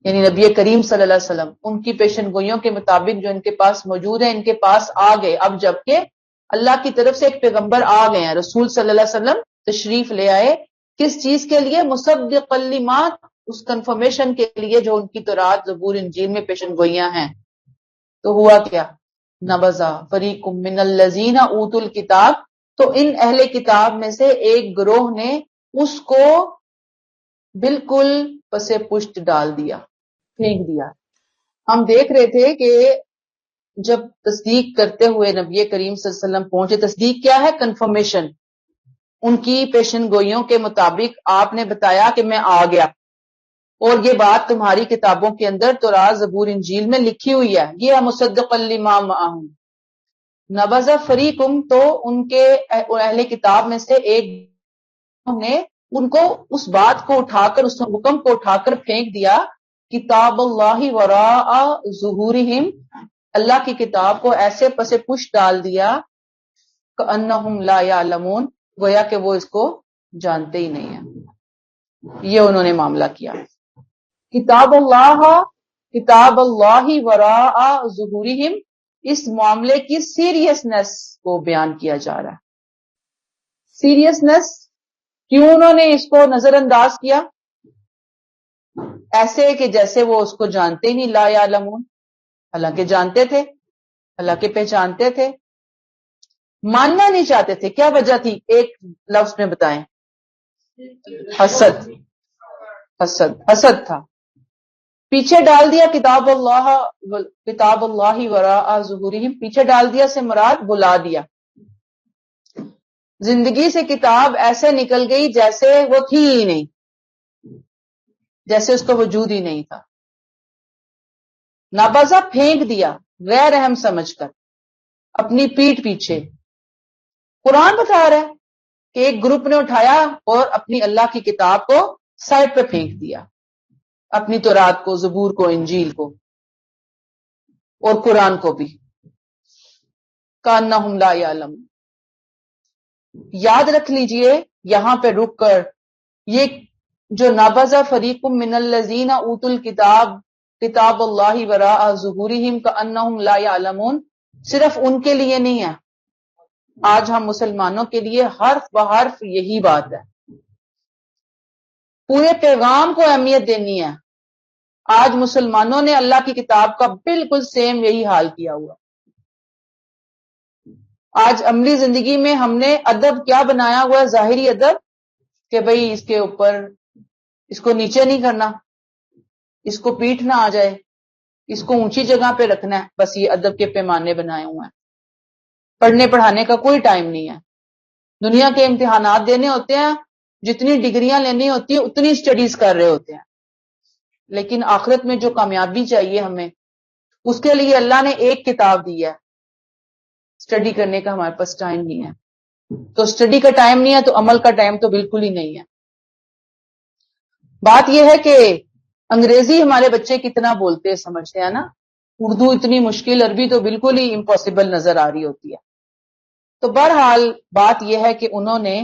A: یعنی نبی کریم صلی اللہ علیہ وسلم ان کی پیشن گوئیوں کے مطابق جو ان کے پاس موجود ہے ان کے پاس آ گئے. اب جب کہ اللہ کی طرف سے ایک پیغمبر آ گئے ہیں، رسول صلی اللہ علیہ وسلم تشریف لے آئے، کس چیز کے لیے؟ مصدقا لما، اس کنفرمیشن کے لیے جو ان کی تورات، زبور، انجیل میں پیشن گوئیاں ہیں. تو ہوا کیا؟ نبذا فریق من الذین اوتوا الکتاب تو ان اہل کتاب میں سے ایک گروہ نے اس کو بالکل پسے پشت ڈال دیا، پھینک دیا۔ ہم دیکھ رہے تھے کہ جب تصدیق کرتے ہوئے نبی کریم صلی اللہ علیہ وسلم پہنچے، تصدیق کیا ہے؟ کنفرمیشن۔ ان کی پیشن گوئیوں کے مطابق آپ نے بتایا کہ میں آ گیا، اور یہ بات تمہاری کتابوں کے اندر تورات، زبور، انجیل میں لکھی ہوئی ہے۔ یہ مصدقا لما معہم نبذ فریقم، تو ان کے اہل کتاب میں سے ایک نے ان کو اس بات کو اٹھا کر، اس حکم کو اٹھا کر پھینک دیا، کتاب اللہ وراء ظہورہم، اللہ کی کتاب کو ایسے پسے پش ڈال دیا، کأنہم لا یعلمون، گویا کہ وہ اس کو جانتے ہی نہیں ہیں۔ یہ انہوں نے معاملہ کیا۔ کتاب اللہ وراء ظہورہم، اس معاملے کی سیریسنس کو بیان کیا جا رہا ہے۔ سیریسنس کیوں انہوں نے اس کو نظر انداز کیا؟ ایسے کہ جیسے وہ اس کو جانتے ہی نہیں، لا یعلمون، حالانکہ جانتے تھے، حالانکہ پہچانتے تھے، ماننا نہیں چاہتے تھے۔ کیا وجہ تھی؟ ایک لفظ میں بتائیں۔ حسد، حسد تھا۔ پیچھے ڈال دیا کتاب اللہ وراء ظہورہم، پیچھے ڈال دیا سے مراد بلا دیا۔ زندگی سے کتاب ایسے نکل گئی جیسے وہ تھی ہی نہیں، جیسے اس کا وجود ہی نہیں تھا۔ نابازہ پھینک دیا، غیر اہم سمجھ کر، اپنی پیٹھ پیچھے۔ قرآن بتا رہا ہے کہ ایک گروپ نے اٹھایا اور اپنی اللہ کی کتاب کو سائڈ پہ پھینک دیا، اپنی تورات کو، زبور کو، انجیل کو اور قرآن کو بھی۔ کأنہم لا یعلمون۔ یاد رکھ لیجئے یہاں پہ رک کر، یہ جو نابذ فریق من الذین اوتوا الکتاب کتاب اللہ وراء ظہورہم کأنہم لا یعلمون، صرف ان کے لیے نہیں ہے، آج ہم مسلمانوں کے لیے حرف بحرف یہی بات ہے۔ پورے پیغام کو اہمیت دینی ہے۔ آج مسلمانوں نے اللہ کی کتاب کا بالکل سیم یہی حال کیا ہوا۔ آج عملی زندگی میں ہم نے ادب کیا بنایا ہوا ہے؟ ظاہری ادب، کہ بھئی اس کے اوپر، اس کو نیچے نہیں کرنا، اس کو پیٹھ نہ آ جائے، اس کو اونچی جگہ پہ رکھنا ہے، بس یہ ادب کے پیمانے بنائے ہوئے ہیں۔ پڑھنے پڑھانے کا کوئی ٹائم نہیں ہے۔ دنیا کے امتحانات دینے ہوتے ہیں، جتنی ڈگریاں لینی ہوتی ہیں اتنی اسٹڈیز کر رہے ہوتے ہیں، لیکن آخرت میں جو کامیابی چاہیے ہمیں، اس کے لیے اللہ نے ایک کتاب دی ہے۔ اسٹڈی کرنے کا ہمارے پاس ٹائم نہیں ہے، تو اسٹڈی کا ٹائم نہیں ہے تو عمل کا ٹائم تو بالکل ہی نہیں ہے۔ بات یہ ہے کہ انگریزی ہمارے بچے کتنا بولتے ہیں، سمجھتے ہیں نا، اردو اتنی مشکل، عربی تو بالکل ہی امپاسبل نظر آ رہی ہوتی ہے۔ تو بہرحال بات یہ ہے کہ انہوں نے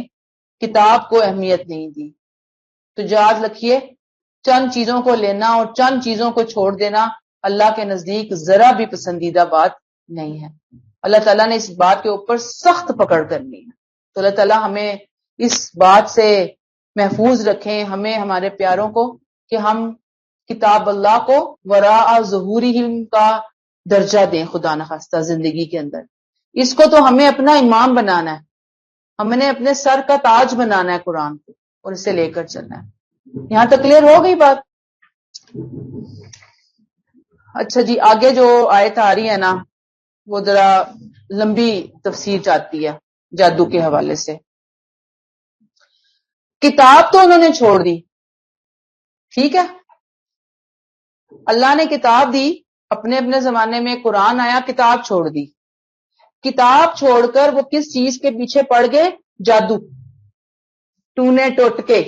A: کتاب کو اہمیت نہیں دی۔ تو یاد رکھیے، چند چیزوں کو لینا اور چند چیزوں کو چھوڑ دینا اللہ کے نزدیک ذرا بھی پسندیدہ بات نہیں ہے۔ اللہ تعالیٰ نے اس بات کے اوپر سخت پکڑ کرنی ہے۔ تو اللہ تعالیٰ ہمیں اس بات سے محفوظ رکھیں، ہمیں، ہمارے پیاروں کو، کہ ہم کتاب اللہ کو وراء ظہورہم کا درجہ دیں خدا نخواستہ زندگی کے اندر۔ اس کو تو ہمیں اپنا امام بنانا ہے، ہم نے اپنے سر کا تاج بنانا ہے قرآن کو، اور اسے لے کر چلنا ہے۔ یہاں تک کلیئر ہو گئی بات؟ اچھا جی، آگے جو آیت آ رہی ہے نا، وہ ذرا لمبی تفسیر چاہتی ہے جادو کے حوالے سے۔ کتاب تو انہوں نے چھوڑ دی، ٹھیک ہے، اللہ نے کتاب دی، اپنے اپنے زمانے میں قرآن آیا، کتاب چھوڑ دی۔ کتاب چھوڑ کر وہ کس چیز کے پیچھے پڑ گئے؟ جادو، ٹونے ٹوٹکے،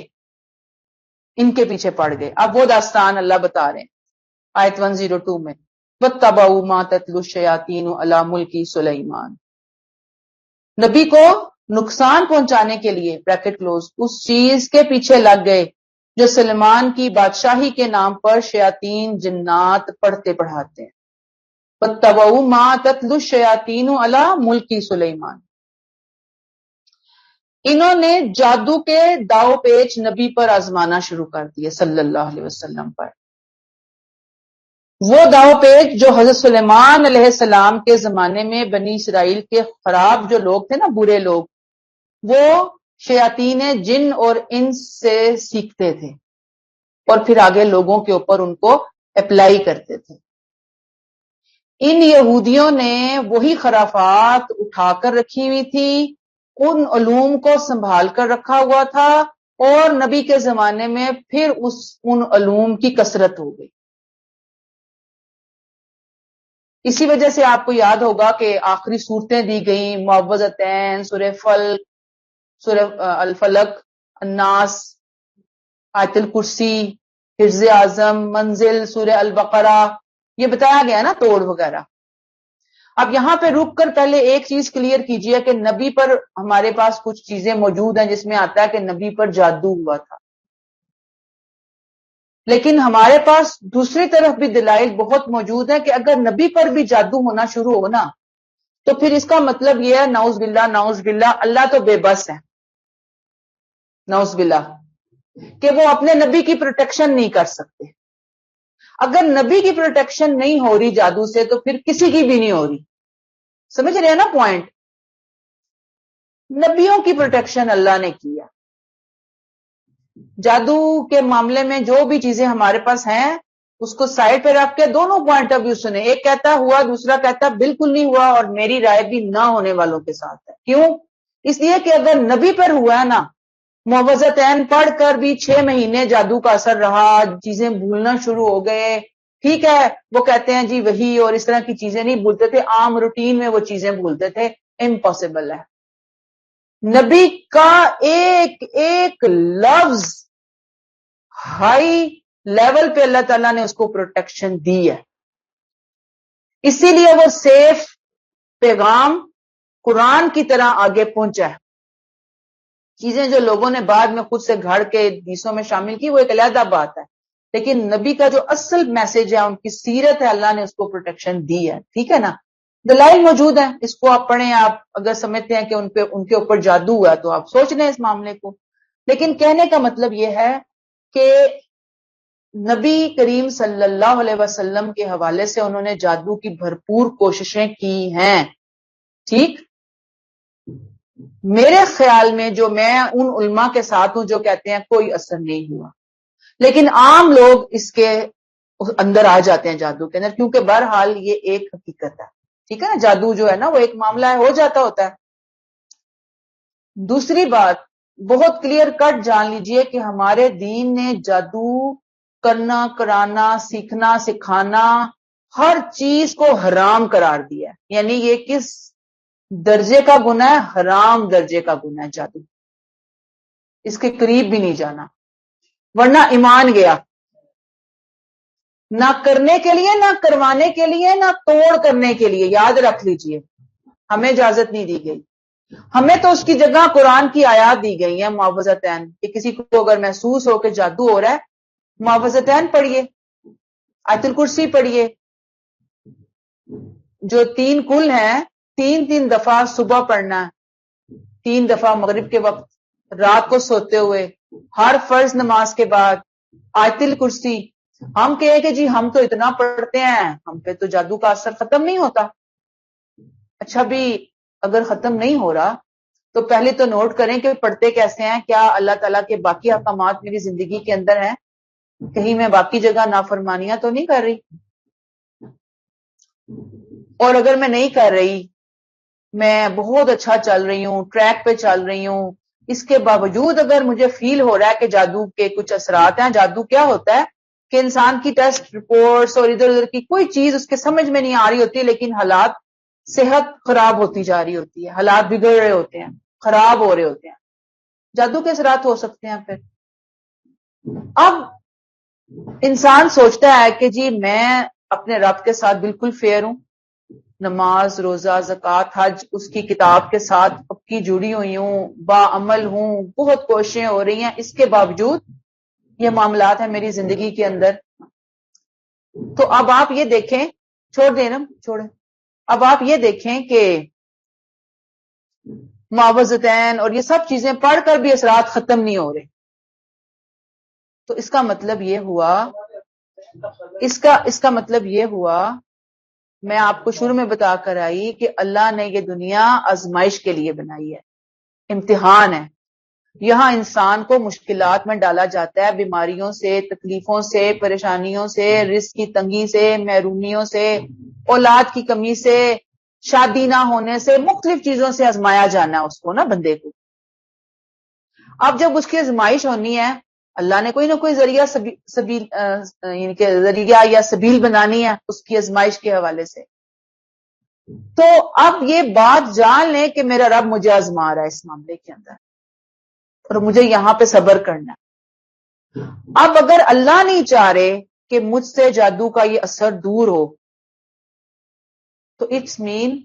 A: ان کے پیچھے پڑ گئے۔ اب وہ داستان اللہ بتا رہے ہیں آیت 102 میں، وَاتَّبَعُوا مَا تَتْلُو الشَّيَاطِينُ عَلَى مُلْكِ سُلَيْمَانَ۔ نبی کو نقصان پہنچانے کے لیے بریکٹ کلوز اس چیز کے پیچھے لگ گئے جو سلیمان کی بادشاہی کے نام پر شیاطین جنات پڑھتے پڑھاتے ہیں۔ وَاتَّبَعُوا مَا تَتْلُو الشَّيَاطِينُ عَلَى مُلْكِ سُلَيْمَانَ۔ انہوں نے جادو کے داؤ پیچ نبی پر آزمانا شروع کر دیے صلی اللہ علیہ وسلم پر۔ وہ داؤ پیچ جو حضرت سلیمان علیہ السلام کے زمانے میں بنی اسرائیل کے خراب جو لوگ تھے نا، برے لوگ، وہ شیاطین جن اور انس سے سیکھتے تھے اور پھر آگے لوگوں کے اوپر ان کو اپلائی کرتے تھے. ان یہودیوں نے وہی خرافات اٹھا کر رکھی ہوئی تھی، ان علوم کو سنبھال کر رکھا ہوا تھا، اور نبی کے زمانے میں پھر ان علوم کی کثرت ہو گئی. اسی وجہ سے آپ کو یاد ہوگا کہ آخری صورتیں دی گئیں، معوذتین، سورہ فلق، سورہ الفلق، الناس، آیت الکرسی، حفظ اعظم، منزل، سورہ البقرہ، یہ بتایا گیا نا، توڑ وغیرہ. اب یہاں پہ رک کر پہلے ایک چیز کلیئر کیجئے کہ نبی پر ہمارے پاس کچھ چیزیں موجود ہیں جس میں آتا ہے کہ نبی پر جادو ہوا تھا، لیکن ہمارے پاس دوسری طرف بھی دلائل بہت موجود ہیں کہ اگر نبی پر بھی جادو ہونا شروع ہونا تو پھر اس کا مطلب یہ ہے، نعوذ باللہ نعوذ باللہ، اللہ تو بے بس ہے، نعوذ باللہ، کہ وہ اپنے نبی کی پروٹیکشن نہیں کر سکتے. اگر نبی کی پروٹیکشن نہیں ہو رہی جادو سے تو پھر کسی کی بھی نہیں ہو رہی. سمجھ رہے ہیں نا پوائنٹ؟ نبیوں کی پروٹیکشن اللہ نے کیا. جادو کے معاملے میں جو بھی چیزیں ہمارے پاس ہیں اس کو سائڈ پہ رکھ کے دونوں پوائنٹ آف ویو سنیں. ایک کہتا ہوا، دوسرا کہتا بالکل نہیں ہوا، اور میری رائے بھی نہ ہونے والوں کے ساتھ ہے. کیوں؟ اس لیے کہ اگر نبی پر ہوا ہے نا، معوذتین پڑھ کر بھی 6 مہینے جادو کا اثر رہا، چیزیں بھولنا شروع ہو گئے. ٹھیک ہے، وہ کہتے ہیں جی وہی اور اس طرح کی چیزیں نہیں بھولتے تھے، عام روٹین میں وہ چیزیں بھولتے تھے. امپاسبل ہے. نبی کا ایک ایک لفظ ہائی لیول پہ اللہ تعالیٰ نے اس کو پروٹیکشن دی ہے. اسی لیے وہ سیف پیغام قرآن کی طرح آگے پہنچا ہے. چیزیں جو لوگوں نے بعد میں خود سے گھڑ کے حدیثوں میں شامل کی وہ ایک علیحدہ بات ہے، لیکن نبی کا جو اصل میسج ہے، ان کی سیرت ہے، اللہ نے اس کو پروٹیکشن دی ہے. ٹھیک ہے نا؟ دلائل موجود ہیں، اس کو آپ پڑھیں. آپ اگر سمجھتے ہیں کہ ان کے اوپر جادو ہوا تو آپ سوچ لیں اس معاملے کو. لیکن کہنے کا مطلب یہ ہے کہ نبی کریم صلی اللہ علیہ وسلم کے حوالے سے انہوں نے جادو کی بھرپور کوششیں کی ہیں. ٹھیک؟ میرے خیال میں جو میں ان علماء کے ساتھ ہوں جو کہتے ہیں کوئی اثر نہیں ہوا، لیکن عام لوگ اس کے اندر آ جاتے ہیں جادو کے اندر، کیونکہ بہرحال یہ ایک حقیقت ہے. ٹھیک ہے نا؟ جادو جو ہے نا وہ ایک معاملہ ہے، ہو جاتا ہوتا ہے. دوسری بات بہت کلیئر کٹ جان لیجئے کہ ہمارے دین نے جادو کرنا، کرانا، سیکھنا، سکھانا، ہر چیز کو حرام قرار دیا ہے. یعنی یہ کس درجے کا گناہ ہے؟ حرام درجے کا گناہ ہے جادو. اس کے قریب بھی نہیں جانا، ورنہ ایمان گیا. نہ کرنے کے لیے، نہ کروانے کے لیے، نہ توڑ کرنے کے لیے. یاد رکھ لیجئے، ہمیں اجازت نہیں دی گئی. ہمیں تو اس کی جگہ قرآن کی آیات دی گئی ہیں، معوذتین، کہ کسی کو اگر محسوس ہو کہ جادو ہو رہا ہے، معوذتین پڑھیے، آیت الکرسی پڑھیے. جو 3 کل ہیں 3 دفعہ صبح پڑھنا ہے، 3 دفعہ مغرب کے وقت، رات کو سوتے ہوئے، ہر فرض نماز کے بعد آیت الکرسی. ہم کہیں کہ جی ہم تو اتنا پڑھتے ہیں، ہم پہ تو جادو کا اثر ختم نہیں ہوتا. اچھا بھی اگر ختم نہیں ہو رہا تو پہلے تو نوٹ کریں کہ پڑھتے کیسے ہیں. کیا اللہ تعالیٰ کے باقی احکامات میری زندگی کے اندر ہیں؟ کہیں میں باقی جگہ نافرمانیاں تو نہیں کر رہی؟ اور اگر میں نہیں کر رہی، میں بہت اچھا چل رہی ہوں، ٹریک پہ چل رہی ہوں، اس کے باوجود اگر مجھے فیل ہو رہا ہے کہ جادو کے کچھ اثرات ہیں. جادو کیا ہوتا ہے کہ انسان کی ٹیسٹ رپورٹس اور ادھر ادھر کی کوئی چیز اس کے سمجھ میں نہیں آ رہی ہوتی، لیکن حالات، صحت خراب ہوتی جا رہی ہوتی ہے، حالات بگڑ رہے ہوتے ہیں، خراب ہو رہے ہوتے ہیں. جادو کے اثرات ہو سکتے ہیں. پھر اب انسان سوچتا ہے کہ جی میں اپنے رب کے ساتھ بالکل فیئر ہوں، نماز، روزہ، زکوٰۃ، حج اس کی کتاب کے ساتھ پکی جڑی ہوئی ہوں، باعمل ہوں، بہت کوششیں ہو رہی ہیں، اس کے باوجود یہ معاملات ہیں میری زندگی کے اندر. تو اب آپ یہ دیکھیں، چھوڑ دیں نا، چھوڑیں. اب آپ یہ دیکھیں کہ معوذتین اور یہ سب چیزیں پڑھ کر بھی اثرات ختم نہیں ہو رہے، تو اس کا مطلب یہ ہوا، اس کا مطلب یہ ہوا، میں آپ کو شروع میں بتا کر آئی کہ اللہ نے یہ دنیا آزمائش کے لیے بنائی ہے. امتحان ہے. یہاں انسان کو مشکلات میں ڈالا جاتا ہے، بیماریوں سے، تکلیفوں سے، پریشانیوں سے، رزق کی تنگی سے، محرومیوں سے، اولاد کی کمی سے، شادی نہ ہونے سے، مختلف چیزوں سے آزمایا جانا ہے اس کو نا، بندے کو. اب جب اس کی آزمائش ہونی ہے، اللہ نے کوئی نہ کوئی ذریعہ سبیل یعنی کہ ذریعہ یا سبیل بنانی ہے اس کی آزمائش کے حوالے سے. تو اب یہ بات جان لیں کہ میرا رب مجھے آزما رہا ہے اس معاملے کے اندر، اور مجھے یہاں پہ صبر کرنا ہے. اب اگر اللہ نہیں چاہ رہے کہ مجھ سے جادو کا یہ اثر دور ہو، تو اٹس مین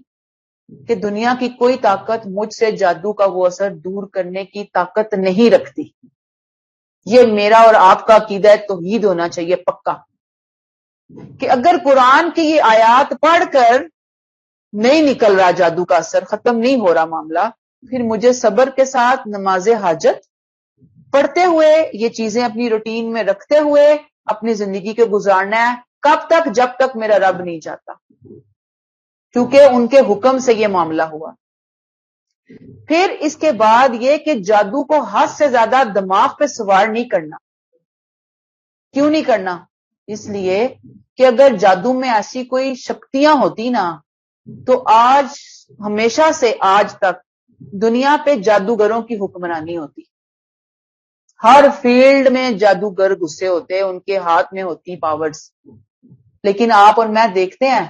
A: کہ دنیا کی کوئی طاقت مجھ سے جادو کا وہ اثر دور کرنے کی طاقت نہیں رکھتی. یہ میرا اور آپ کا عقیدہ توحید ہونا چاہیے پکا، کہ اگر قرآن کی یہ آیات پڑھ کر نہیں نکل رہا جادو کا اثر، ختم نہیں ہو رہا معاملہ، پھر مجھے صبر کے ساتھ نماز حاجت پڑھتے ہوئے یہ چیزیں اپنی روٹین میں رکھتے ہوئے اپنی زندگی کو گزارنا ہے. کب تک؟ جب تک میرا رب نہیں چاہتا، کیونکہ ان کے حکم سے یہ معاملہ ہوا. پھر اس کے بعد یہ کہ جادو کو حد سے زیادہ دماغ پہ سوار نہیں کرنا. کیوں نہیں کرنا؟ اس لیے کہ اگر جادو میں ایسی کوئی شکتیاں ہوتی نا، تو آج ہمیشہ سے آج تک دنیا پہ جادوگروں کی حکمرانی ہوتی. ہر فیلڈ میں جادوگر گھسے ہوتے، ان کے ہاتھ میں ہوتی پاورز. لیکن آپ اور میں دیکھتے ہیں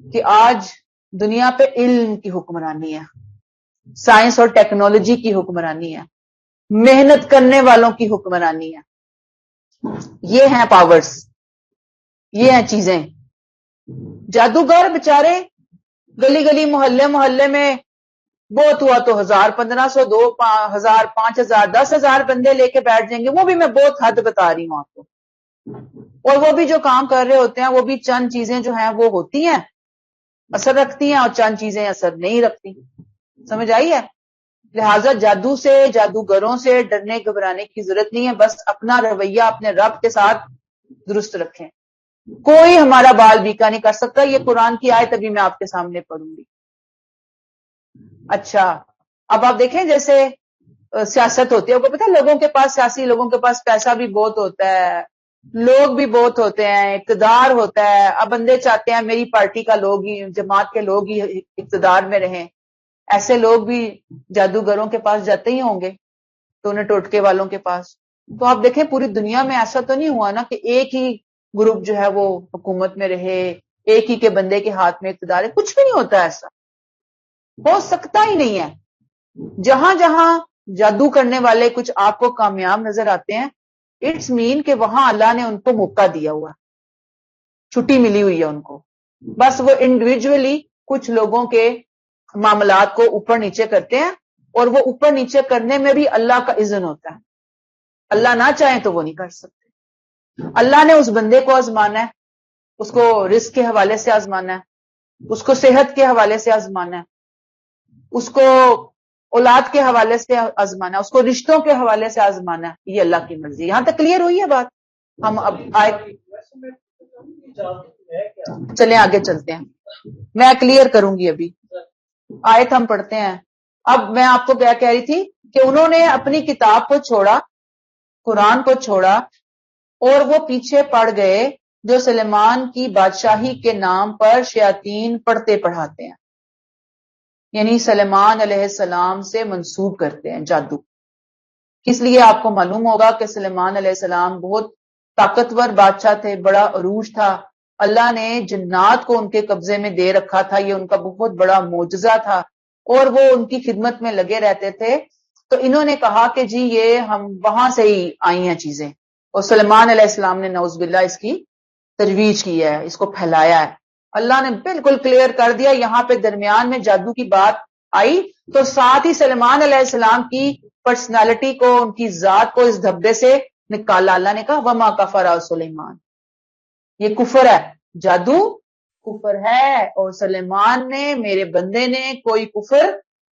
A: کہ آج دنیا پہ علم کی حکمرانی ہے، سائنس اور ٹیکنالوجی کی حکمرانی ہے، محنت کرنے والوں کی حکمرانی ہے. یہ ہیں پاورز، یہ ہیں چیزیں. جادوگر بچارے گلی گلی محلے محلے میں بہت ہوا تو 1000 1500 2000 5000 10,000 بندے لے کے بیٹھ جائیں گے. وہ بھی میں بہت حد بتا رہی ہوں آپ کو. اور وہ بھی جو کام کر رہے ہوتے ہیں، وہ بھی چند چیزیں جو ہیں وہ ہوتی ہیں اثر رکھتی ہیں، اور چند چیزیں اثر نہیں رکھتی. سمجھ آئی ہے؟ لہٰذا جادو سے، جادوگروں سے ڈرنے گھبرانے کی ضرورت نہیں ہے. بس اپنا رویہ اپنے رب کے ساتھ درست رکھیں. کوئی ہمارا بال بیکا نہیں کر سکتا. یہ قرآن کی آیت ابھی میں آپ کے سامنے پڑھوں گی. اچھا، اب آپ دیکھیں جیسے سیاست ہوتی ہے، آپ کو پتا ہے لوگوں کے پاس، سیاسی لوگوں کے پاس پیسہ بھی بہت ہوتا ہے، لوگ بھی بہت ہوتے ہیں، اقتدار ہوتا ہے. اب بندے چاہتے ہیں میری پارٹی کا لوگ ہی، جماعت کے لوگ ہی اقتدار میں رہیں. ایسے لوگ بھی جادوگروں کے پاس جاتے ہی ہوں گے، ٹونے ٹوٹکے والوں کے پاس. تو آپ دیکھیں پوری دنیا میں ایسا تو نہیں ہوا نا کہ ایک ہی گروپ جو ہے وہ حکومت میں رہے، ایک ہی کے بندے کے ہاتھ میں اقتدار ہے. کچھ بھی نہیں ہوتا ایسا، ہو سکتا ہی نہیں ہے. جہاں جہاں جادو کرنے والے کچھ آپ کو کامیاب نظر آتے ہیں، اٹس مین کہ وہاں اللہ نے ان کو موقع دیا ہوا، چھٹی ملی ہوئی ہے ان کو. بس وہ انڈیویجولی کچھ لوگوں کے معاملات کو اوپر نیچے کرتے ہیں، اور وہ اوپر نیچے کرنے میں بھی اللہ کا اذن ہوتا ہے. اللہ نہ چاہیں تو وہ نہیں کر سکتے. اللہ نے اس بندے کو آزمانا ہے، اس کو رزق کے حوالے سے آزمانا ہے، اس کو صحت کے حوالے سے آزمانا ہے، اس کو اولاد کے حوالے سے آزمانا ہے، اس کو رشتوں کے حوالے سے آزمانا ہے. یہ اللہ کی مرضی. یہاں تک کلیئر ہوئی ہے بات؟ ہم اب چلیں آگے چلتے ہیں، میں کلیئر کروں گی. ابھی آیت ہم پڑھتے ہیں. اب میں آپ کو کیا کہہ رہی تھی کہ انہوں نے اپنی کتاب کو چھوڑا، قرآن کو چھوڑا، اور وہ پیچھے پڑ گئے جو سلیمان کی بادشاہی کے نام پر شیاطین پڑھتے پڑھاتے ہیں. یعنی سلیمان علیہ السلام سے منسوب کرتے ہیں جادو. اس لیے آپ کو معلوم ہوگا کہ سلیمان علیہ السلام بہت طاقتور بادشاہ تھے، بڑا عروج تھا. اللہ نے جنات کو ان کے قبضے میں دے رکھا تھا، یہ ان کا بہت بڑا معجزہ تھا، اور وہ ان کی خدمت میں لگے رہتے تھے. تو انہوں نے کہا کہ جی یہ ہم وہاں سے ہی آئی ہیں چیزیں، اور سلیمان علیہ السلام نے نعوذ باللہ اس کی ترویج کی ہے، اس کو پھیلایا ہے. اللہ نے بالکل کلیئر کر دیا. یہاں پہ درمیان میں جادو کی بات آئی تو ساتھ ہی سلیمان علیہ السلام کی پرسنالٹی کو، ان کی ذات کو اس دھبے سے نکالا. اللہ نے کہا وما کفر سلیمان، یہ کفر ہے، جادو کفر ہے، اور سلیمان نے، میرے بندے نے کوئی کفر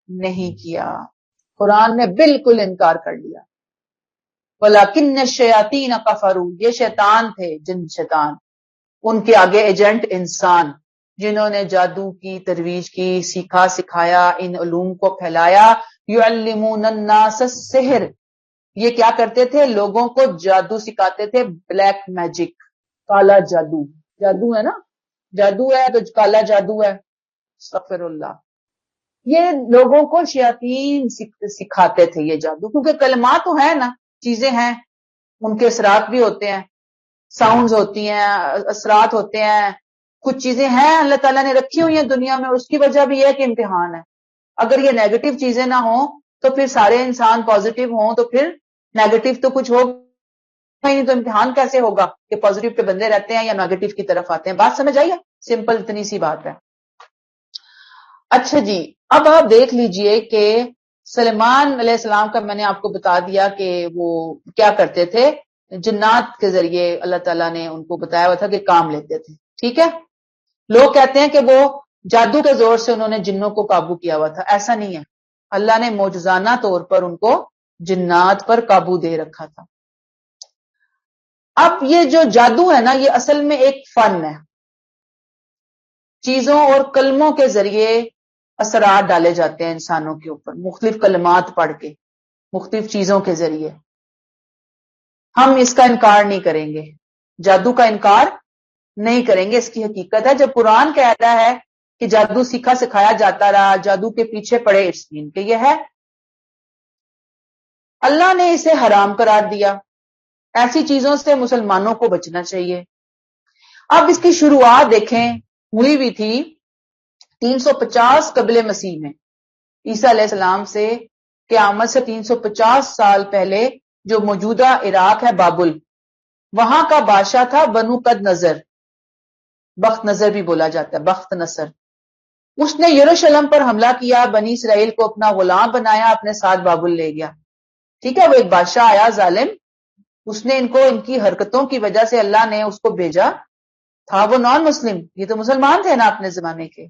A: نہیں کیا. قرآن نے بالکل انکار کر لیا. وَلَكِنَّ الشَّيَاطِينَ كَفَرُوا، یہ شیطان تھے، جن شیطان، ان کے آگے ایجنٹ انسان، جنہوں نے جادو کی ترویج کی، سیکھا سکھایا، ان علوم کو پھیلایا. یعلمون الناس السحر، یہ کیا کرتے تھے؟ لوگوں کو جادو سکھاتے تھے، بلیک میجک، کالا جادو. جادو ہے نا، جادو ہے تو کالا جادو ہے، استغفر اللہ. یہ لوگوں کو شیاطین سکھاتے تھے یہ جادو، کیونکہ کلمات تو ہیں نا، چیزیں ہیں، ان کے اثرات بھی ہوتے ہیں، ساؤنڈز ہوتی ہیں، اثرات ہوتے ہیں، کچھ چیزیں ہیں اللہ تعالیٰ نے رکھی ہوئی ہیں دنیا میں، اور اس کی وجہ بھی ہے کہ امتحان ہے. اگر یہ نیگیٹو چیزیں نہ ہوں تو پھر سارے انسان پازیٹو ہوں تو پھر نیگیٹو تو کچھ ہوگا نہیں، تو امتحان کیسے ہوگا کہ پازیٹو پہ بندے رہتے ہیں یا نیگیٹو کی طرف آتے ہیں. بات سمجھ آئیے؟ سمپل اتنی سی بات ہے. اچھا جی، اب آپ دیکھ لیجئے کہ سلیمان علیہ السلام کا میں نے آپ کو بتا دیا کہ وہ کیا کرتے تھے، جنات کے ذریعے اللہ تعالیٰ نے ان کو بتایا ہوا تھا کہ کام لیتے تھے. ٹھیک ہے، لوگ کہتے ہیں کہ وہ جادو کے زور سے انہوں نے جنوں کو قابو کیا ہوا تھا. ایسا نہیں ہے، اللہ نے معجزانہ طور پر ان کو جنات پر قابو دے رکھا تھا. اب یہ جو جادو ہے نا، یہ اصل میں ایک فن ہے، چیزوں اور کلموں کے ذریعے اثرات ڈالے جاتے ہیں انسانوں کے اوپر، مختلف کلمات پڑھ کے، مختلف چیزوں کے ذریعے. ہم اس کا انکار نہیں کریں گے، جادو کا انکار نہیں کریں گے، اس کی حقیقت ہے. جب قرآن کہتا ہے کہ جادو سیکھا سکھایا جاتا رہا، جادو کے پیچھے پڑے اس دین کے، یہ ہے اللہ نے اسے حرام قرار دیا. ایسی چیزوں سے مسلمانوں کو بچنا چاہیے. اب اس کی شروعات دیکھیں ہوئی تھی 350 قبل مسیح میں، عیسیٰ علیہ السلام سے قیامت سے 350 سال پہلے جو موجودہ عراق ہے بابل، وہاں کا بادشاہ تھا بنو قد نظر، بخت نظر بھی بولا جاتا ہے، بخت نصر. اس نے یروشلم پر حملہ کیا، بنی اسرائیل کو اپنا غلام بنایا، اپنے ساتھ بابل لے گیا. ٹھیک ہے، وہ ایک بادشاہ آیا ظالم، اس نے ان کی حرکتوں کی وجہ سے اللہ نے اس کو بھیجا تھا. وہ نان مسلم، یہ تو مسلمان تھے نا اپنے زمانے کے،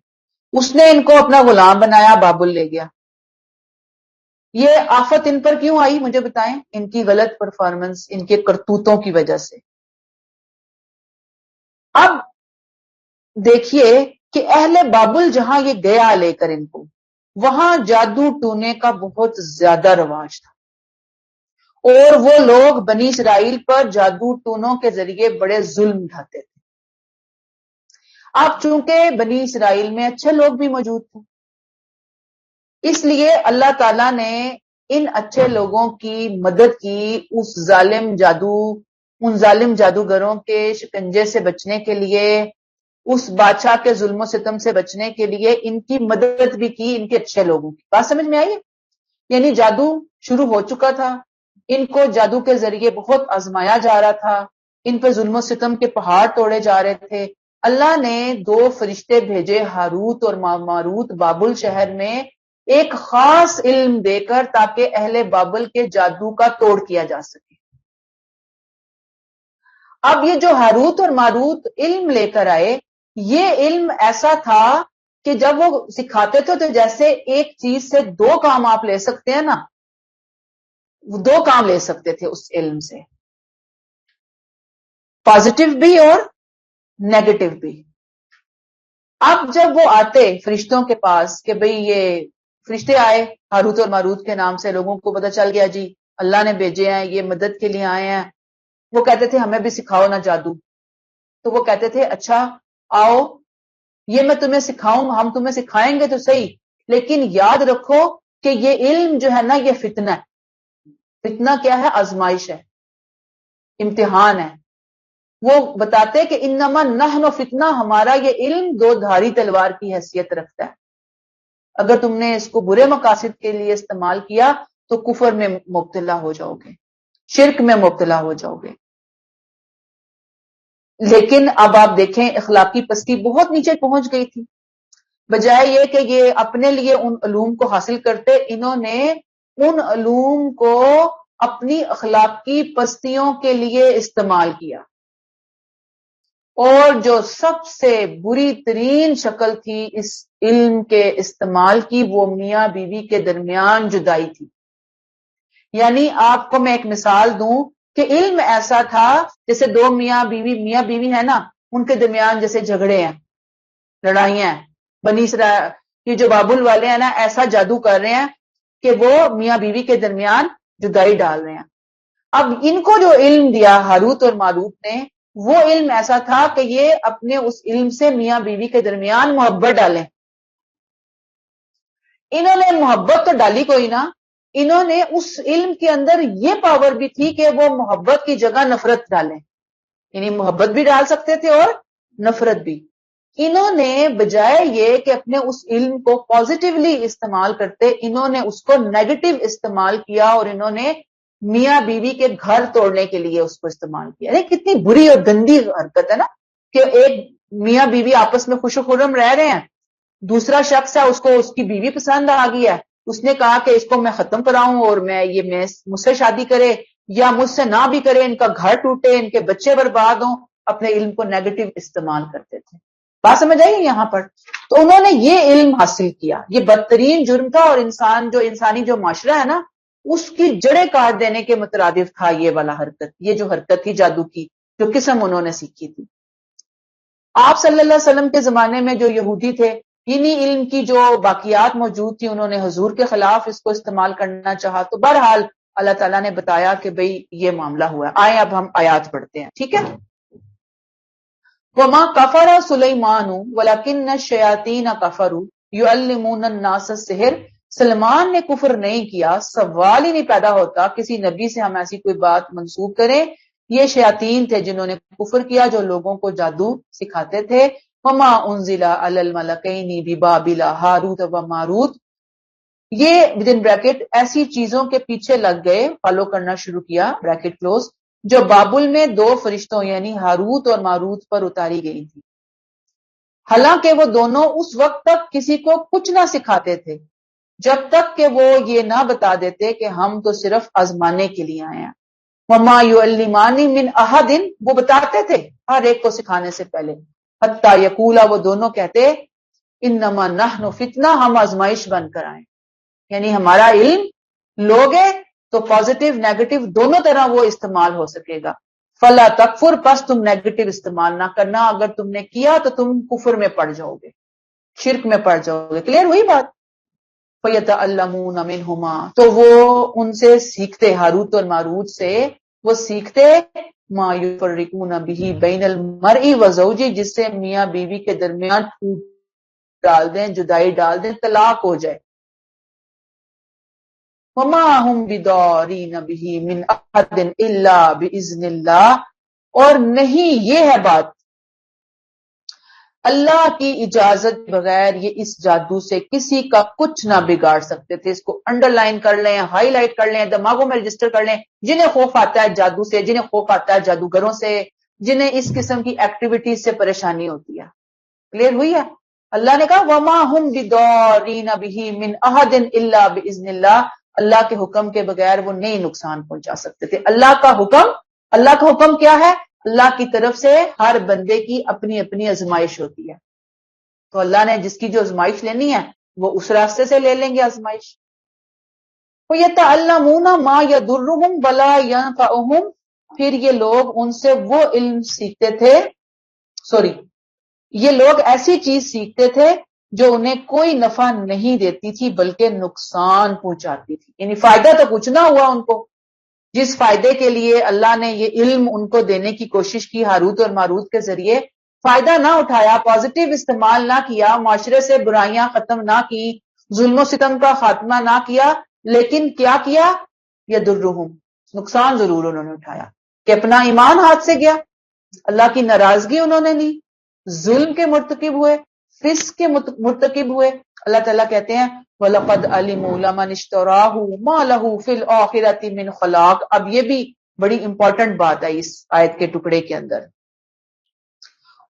A: اس نے ان کو اپنا غلام بنایا، بابل لے گیا. یہ آفت ان پر کیوں آئی مجھے بتائیں؟ ان کی غلط پرفارمنس، ان کے کرتوتوں کی وجہ سے. اب دیکھیے کہ اہل بابل جہاں یہ گیا لے کر ان کو، وہاں جادو ٹونے کا بہت زیادہ رواج تھا، اور وہ لوگ بنی اسرائیل پر جادو ٹونوں کے ذریعے بڑے ظلم اٹھاتے تھے. اب چونکہ بنی اسرائیل میں اچھے لوگ بھی موجود تھے، اس لیے اللہ تعالیٰ نے ان اچھے لوگوں کی مدد کی ان ظالم جادوگروں کے شکنجے سے بچنے کے لیے، اس بادشاہ کے ظلم و ستم سے بچنے کے لیے ان کی مدد بھی کی، ان کے اچھے لوگوں کی. بات سمجھ میں آئی؟ یعنی جادو شروع ہو چکا تھا، ان کو جادو کے ذریعے بہت آزمایا جا رہا تھا، ان پہ ظلم و ستم کے پہاڑ توڑے جا رہے تھے. اللہ نے 2 فرشتے بھیجے، ہاروت اور ماروت، بابل شہر میں ایک خاص علم دے کر، تاکہ اہل بابل کے جادو کا توڑ کیا جا سکے. اب یہ جو ہاروت اور ماروت علم لے کر آئے، یہ علم ایسا تھا کہ جب وہ سکھاتے تھے تو جیسے ایک چیز سے 2 کام آپ لے سکتے ہیں نا، 2 کام لے سکتے تھے اس علم سے، پازیٹو بھی اور نیگیٹو بھی. اب جب وہ آتے فرشتوں کے پاس کہ بھئی یہ فرشتے آئے ہاروت اور ماروت کے نام سے، لوگوں کو پتہ چل گیا جی اللہ نے بھیجے ہیں، یہ مدد کے لیے آئے ہیں. وہ کہتے تھے ہمیں بھی سکھاؤ نا جادو. تو وہ کہتے تھے اچھا آؤ، یہ میں تمہیں سکھاؤں، ہم تمہیں سکھائیں گے تو صحیح، لیکن یاد رکھو کہ یہ علم جو ہے نا یہ فتنہ ہے. فتنہ کیا ہے؟ آزمائش ہے، امتحان ہے. وہ بتاتے کہ انما نحن فتنہ، ہمارا یہ علم 2 دھاری تلوار کی حیثیت رکھتا ہے. اگر تم نے اس کو برے مقاصد کے لیے استعمال کیا تو کفر میں مبتلا ہو جاؤ گے، شرک میں مبتلا ہو جاؤ گے. لیکن اب آپ دیکھیں اخلاقی پستی بہت نیچے پہنچ گئی تھی. بجائے یہ کہ یہ اپنے لیے ان علوم کو حاصل کرتے، انہوں نے ان علوم کو اپنی اخلاقی پستیوں کے لیے استعمال کیا. اور جو سب سے بری ترین شکل تھی اس علم کے استعمال کی، وہ میاں بیوی کے درمیان جدائی تھی. یعنی آپ کو میں ایک مثال دوں کہ علم ایسا تھا جیسے 2 میاں بیوی ہے نا، ان کے درمیان جیسے جھگڑے ہیں، لڑائیاں ہیں. بنی اسرائیل یہ جو بابل والے ہیں نا، ایسا جادو کر رہے ہیں کہ وہ میاں بیوی کے درمیان جدائی ڈال رہے ہیں۔ اب ان کو جو علم دیا ہاروت اور ماروت نے، وہ علم ایسا تھا کہ یہ اپنے اس علم سے میاں بیوی کے درمیان محبت ڈالیں۔ انہوں نے محبت تو ڈالی کوئی نہ، انہوں نے اس علم کے اندر یہ پاور بھی تھی کہ وہ محبت کی جگہ نفرت ڈالیں، یعنی محبت بھی ڈال سکتے تھے اور نفرت بھی۔ انہوں نے بجائے یہ کہ اپنے اس علم کو پازیٹیولی استعمال کرتے، انہوں نے اس کو نیگیٹو استعمال کیا اور انہوں نے میاں بیوی کے گھر توڑنے کے لیے اس کو استعمال کیا۔ کتنی بری اور گندی حرکت ہے نا، کہ ایک میاں بیوی آپس میں خوش و خرم رہ رہے ہیں، دوسرا شخص ہے اس کو اس کی بیوی پسند آ گئی ہے، اس نے کہا کہ اس کو میں ختم کراؤں اور یہ مجھ سے شادی کرے یا مجھ سے نہ بھی کرے، ان کا گھر ٹوٹے، ان کے بچے برباد ہوں، اپنے علم کو نیگیٹو استعمال کرتے تھے۔ بات سمجھ آئی یہاں پر؟ تو انہوں نے یہ علم حاصل کیا، یہ بدترین جرم تھا، اور انسانی جو معاشرہ ہے نا، اس کی جڑیں کاٹ دینے کے مترادف تھا یہ والا حرکت، یہ جو حرکت تھی جادو کی، جو قسم انہوں نے سیکھی تھی۔ آپ صلی اللہ علیہ وسلم کے زمانے میں جو یہودی تھے، انہی علم کی جو باقیات موجود تھی، انہوں نے حضور کے خلاف اس کو استعمال کرنا چاہا، تو بہرحال اللہ تعالیٰ نے بتایا کہ بھئی یہ معاملہ ہوا ہے۔ آئیں اب ہم آیات پڑھتے ہیں، ٹھیک ہے۔ وَمَا كَفَرَ سُلَيْمَانُ وَلَكِنَّ الشَّيَاطِينَ كَفَرُوا يُعَلِّمُونَ النَّاسَ السِّحْرَ۔ سلمان نے کفر نہیں کیا، سوال ہی نہیں پیدا ہوتا کسی نبی سے ہم ایسی کوئی بات منسوب کریں۔ یہ شیاطین تھے جنہوں نے کفر کیا، جو لوگوں کو جادو سکھاتے تھے۔ وَمَا أُنزِلَ عَلَى الْمَلَكَيْنِ بِبَابِلَ هَارُوتَ وَمَارُوتَ۔ یہ ودن بریکٹ ایسی چیزوں کے پیچھے لگ گئے، فالو کرنا شروع کیا، بریکٹ کلوز، جو بابل میں دو فرشتوں یعنی ہاروت اور ماروت پر اتاری گئی تھی، حالانکہ وہ دونوں اس وقت تک کسی کو کچھ نہ سکھاتے تھے جب تک کہ وہ یہ نہ بتا دیتے کہ ہم تو صرف آزمانے کے لیے آئے ہیں۔ وَمَا يُعَلِّمَانِ مِنْ أَحَدٍ، وہ بتاتے تھے ہر ایک کو سکھانے سے پہلے، حَتَّى يَقُولَا، وہ دونوں کہتے اِنَّمَا نَحْنُ فِتْنَةٌ، ہم آزمائش بن کر آئیں، یعنی ہمارا علم لوگے تو پازیٹیو نیگیٹو دونوں طرح وہ استعمال ہو سکے گا۔ فَلَا تَكْفُرْ، پس تم نیگیٹو استعمال نہ کرنا، اگر تم نے کیا تو تم کفر میں پڑ جاؤ گے، شرک میں پڑ جاؤ گے۔ کلیئر ہوئی بات؟ فَيَتَعَلَّمُونَ مِنْهُمَا، تو وہ ان سے سیکھتے، ہاروت اور ماروت سے وہ سیکھتے، مَا يُفَرِّقُونَ بِهِ بَيْنَ الْمَرْءِ وَزَوْجِهِ، جس سے میاں بیوی کے درمیان ٹوٹ ڈال دیں، جدائی ڈال دیں، طلاق ہو جائے۔ وَمَا هُمْ بِضَارِّينَ بِهِ مِنْ أَحَدٍ إِلَّا بِإِذْنِ اللَّهِ، اور نہیں یہ ہے بات، اللہ کی اجازت بغیر یہ اس جادو سے کسی کا کچھ نہ بگاڑ سکتے تھے۔ اس کو انڈر لائن کر لیں، ہائی لائٹ کر لیں، دماغوں میں رجسٹر کر لیں، جنہیں خوف آتا ہے جادو سے، جنہیں خوف آتا ہے جادوگروں سے، جنہیں اس قسم کی ایکٹیویٹیز سے پریشانی ہوتی ہے۔ کلیئر ہوئی ہے؟ اللہ نے کہا وَمَا هُمْ بِضَارِّينَ بِهِ مِنْ أَحَدٍ إِلَّا بِإِذْنِ اللَّهِ، اللہ کے حکم کے بغیر وہ نہیں نقصان پہنچا سکتے تھے۔ اللہ کا حکم کیا ہے؟ اللہ کی طرف سے ہر بندے کی اپنی اپنی آزمائش ہوتی ہے، تو اللہ نے جس کی جو آزمائش لینی ہے وہ اس راستے سے لے لیں گے آزمائش۔ وَيَتَعَلَّمُونَ مَا يَضُرُّهُمْ وَلَا يَنفَعُهُمْ، پھر یہ لوگ ان سے وہ علم سیکھتے تھے، یہ لوگ ایسی چیز سیکھتے تھے جو انہیں کوئی نفع نہیں دیتی تھی بلکہ نقصان پہنچاتی تھی، یعنی فائدہ تو کچھ نہ ہوا ان کو، جس فائدے کے لیے اللہ نے یہ علم ان کو دینے کی کوشش کی ہاروت اور ماروت کے ذریعے، فائدہ نہ اٹھایا، پازیٹیو استعمال نہ کیا، معاشرے سے برائیاں ختم نہ کی، ظلم و ستم کا خاتمہ نہ کیا، لیکن کیا کیا؟ یضرہم، نقصان ضرور انہوں نے اٹھایا، کہ اپنا ایمان ہاتھ سے گیا، اللہ کی ناراضگی انہوں نے لی، ظلم کے مرتکب ہوئے، فسق کے مرتکب ہوئے۔ اللہ تعالیٰ کہتے ہیں وَلَقَدْ عَلِمُوا لَمَنِ اشْتَرَاهُ مَا لَهُ فِي الْآخِرَةِ مِنْ خَلَاقٍ۔ اب یہ بھی بڑی امپورٹنٹ بات ہے اس آیت کے ٹکڑے کے اندر،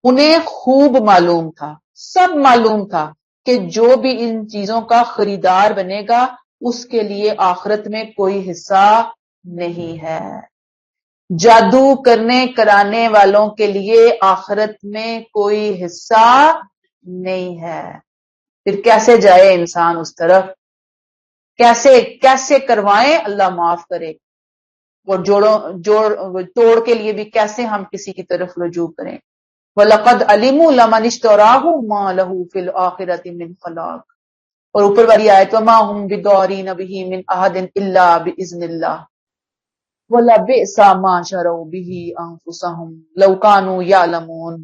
A: انہیں خوب معلوم تھا، سب معلوم تھا کہ جو بھی ان چیزوں کا خریدار بنے گا اس کے لیے آخرت میں کوئی حصہ نہیں ہے، جادو کرنے کرانے والوں کے لیے آخرت میں کوئی حصہ نہیں ہے۔ پھر کیسے جائے انسان اس طرف، کیسے کروائیں، اللہ معاف کرے، اور توڑ کے لیے بھی کیسے ہم کسی کی طرف رجوع کریں۔ وَلَقَدْ عَلِمُوا لَمَنِ اشْتَرَاهُ مَا لَهُ فِي الْآخِرَةِ مِنْ خَلَاقٍ۔ اور اوپر والی آیت وما هم بدارین بہ من احد الا باذن اللہ ولبئس ما شروا بہ انفسهم لو كانوا یعلمون.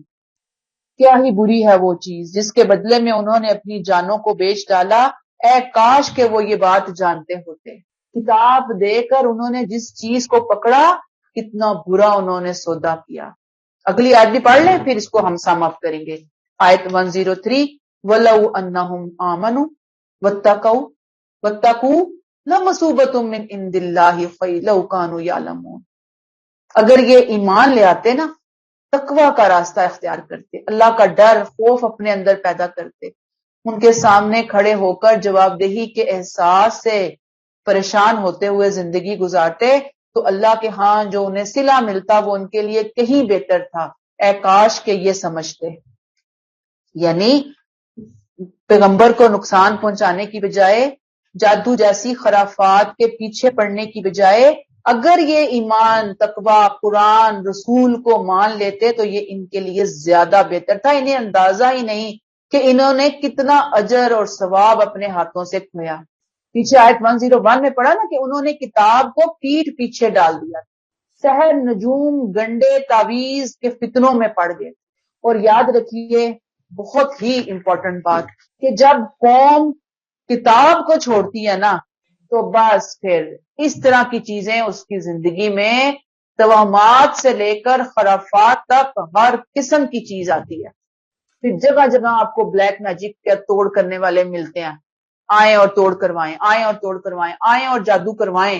A: کیا ہی بری ہے وہ چیز جس کے بدلے میں انہوں نے اپنی جانوں کو بیچ ڈالا، اے کاش کہ وہ یہ بات جانتے ہوتے. کتاب دے کر انہوں نے جس چیز کو پکڑا کتنا برا انہوں نے سودا کیا. اگلی آیت بھی پڑھ لیں پھر اس کو ہم سم اپ کریں گے. آیت 103 وَلَوْ أَنَّهُمْ آمَنُوا وَاتَّقُوا لَمَثُوبَةٌ مِّنْ عِندِ اللَّهِ خَيْرٌ لَوْ كَانُوا يَعْلَمُونَ. اگر یہ ایمان لے آتے نا، تقوی کا راستہ اختیار کرتے، اللہ کا ڈر خوف اپنے اندر پیدا کرتے، ان کے سامنے کھڑے ہو کر جواب دہی کے احساس سے پریشان ہوتے ہوئے زندگی گزارتے، تو اللہ کے ہاں جو انہیں صلہ ملتا وہ ان کے لیے کہیں بہتر تھا. اے کاش کہ یہ سمجھتے. یعنی پیغمبر کو نقصان پہنچانے کی بجائے، جادو جیسی خرافات کے پیچھے پڑنے کی بجائے، اگر یہ ایمان تقوی قرآن رسول کو مان لیتے تو یہ ان کے لیے زیادہ بہتر تھا. انہیں اندازہ ہی نہیں کہ انہوں نے کتنا اجر اور ثواب اپنے ہاتھوں سے کھویا. پیچھے آیت 101 میں پڑھا نا کہ انہوں نے کتاب کو پیٹھ پیچھے ڈال دیا، سحر نجوم گنڈے تعویذ کے فتنوں میں پڑ گئے. اور یاد رکھیے بہت ہی امپورٹنٹ بات کہ جب قوم کتاب کو چھوڑتی ہے نا تو بس پھر اس طرح کی چیزیں اس کی زندگی میں توہمات سے لے کر خرافات تک ہر قسم کی چیز آتی ہے. پھر جگہ جگہ آپ کو بلیک میجک کا توڑ کرنے والے ملتے ہیں، آئیں اور توڑ کروائیں، آئیں اور توڑ کروائیں، آئیں اور جادو کروائیں.